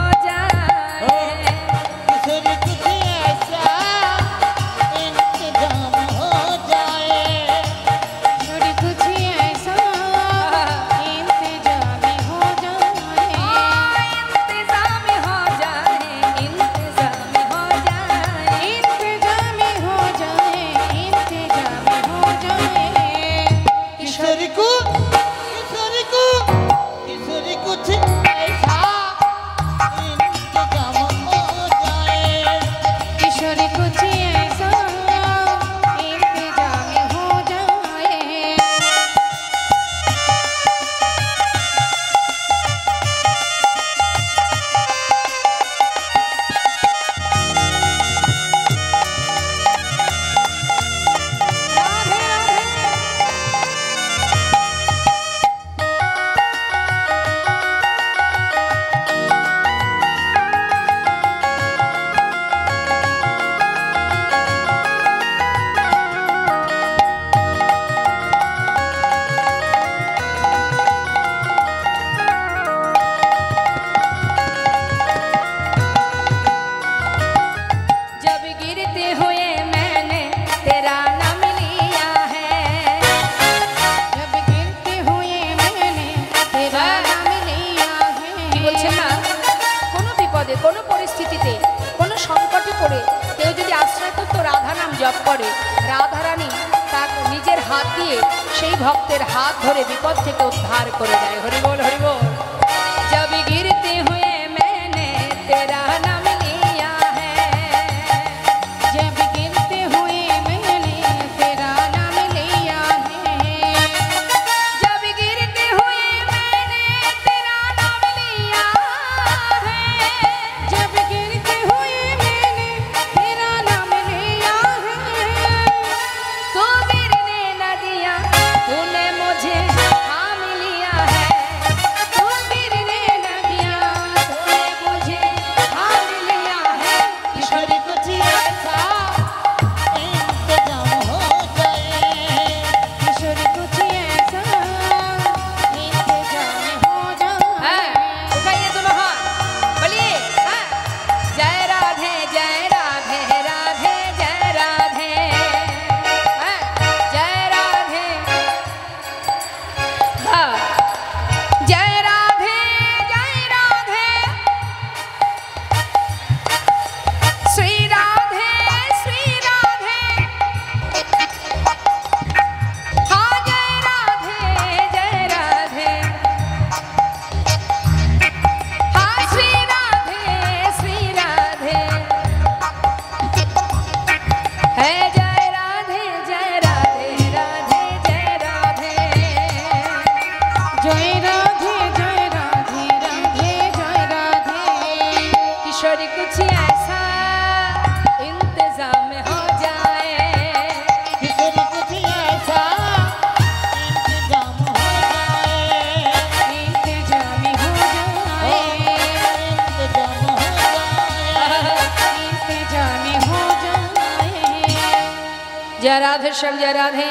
जप करे राधा रानी तार निजेर हाथ दिए सेई भक्तेर हाथ धरे विपद थेके उद्धार करे देय। हरि बोल हरि बोल। जब गिरते हुए मैंने तेरा नाम लिया है, जब गिरते हुए मैंने तेरा नाम लिया है, जब गिरते हुए मैंने तेरा नाम लिया है, जब गिरते हुए मैंने तेरा नाम लिया है, तू गिरने न दिया तूने मुझे थाम लिया है, तू गिरने न दिया तूने मुझे थाम लिया है। ईश्वरी कुछ ऐसा इंतजाम हो जाए, किशोरी कुछ ऐसा इंतजाम हो जाए। उठाइए दोनों हाथ, बोलिए जय राधे जय राधे राधे जय राधे, जय राधे जय राधे जय राधे, श्री राधे श्री राधे, हाँ जय राधे जय राधे, हाँ श्री राधे श्री राधे, है जय राधे राधे जय राधे, जय राधे जय राधे राधे जय राधे। किशोरी कुछ ऐसा इंतजाम हो जाए, ईश्वरी कुछ ऐसा इंतजाम हो जाए, इंतजाम हो जाए, इंतजाम हो जाए। इंतजाम हो जाए। जय राधे श्याम जय राधे।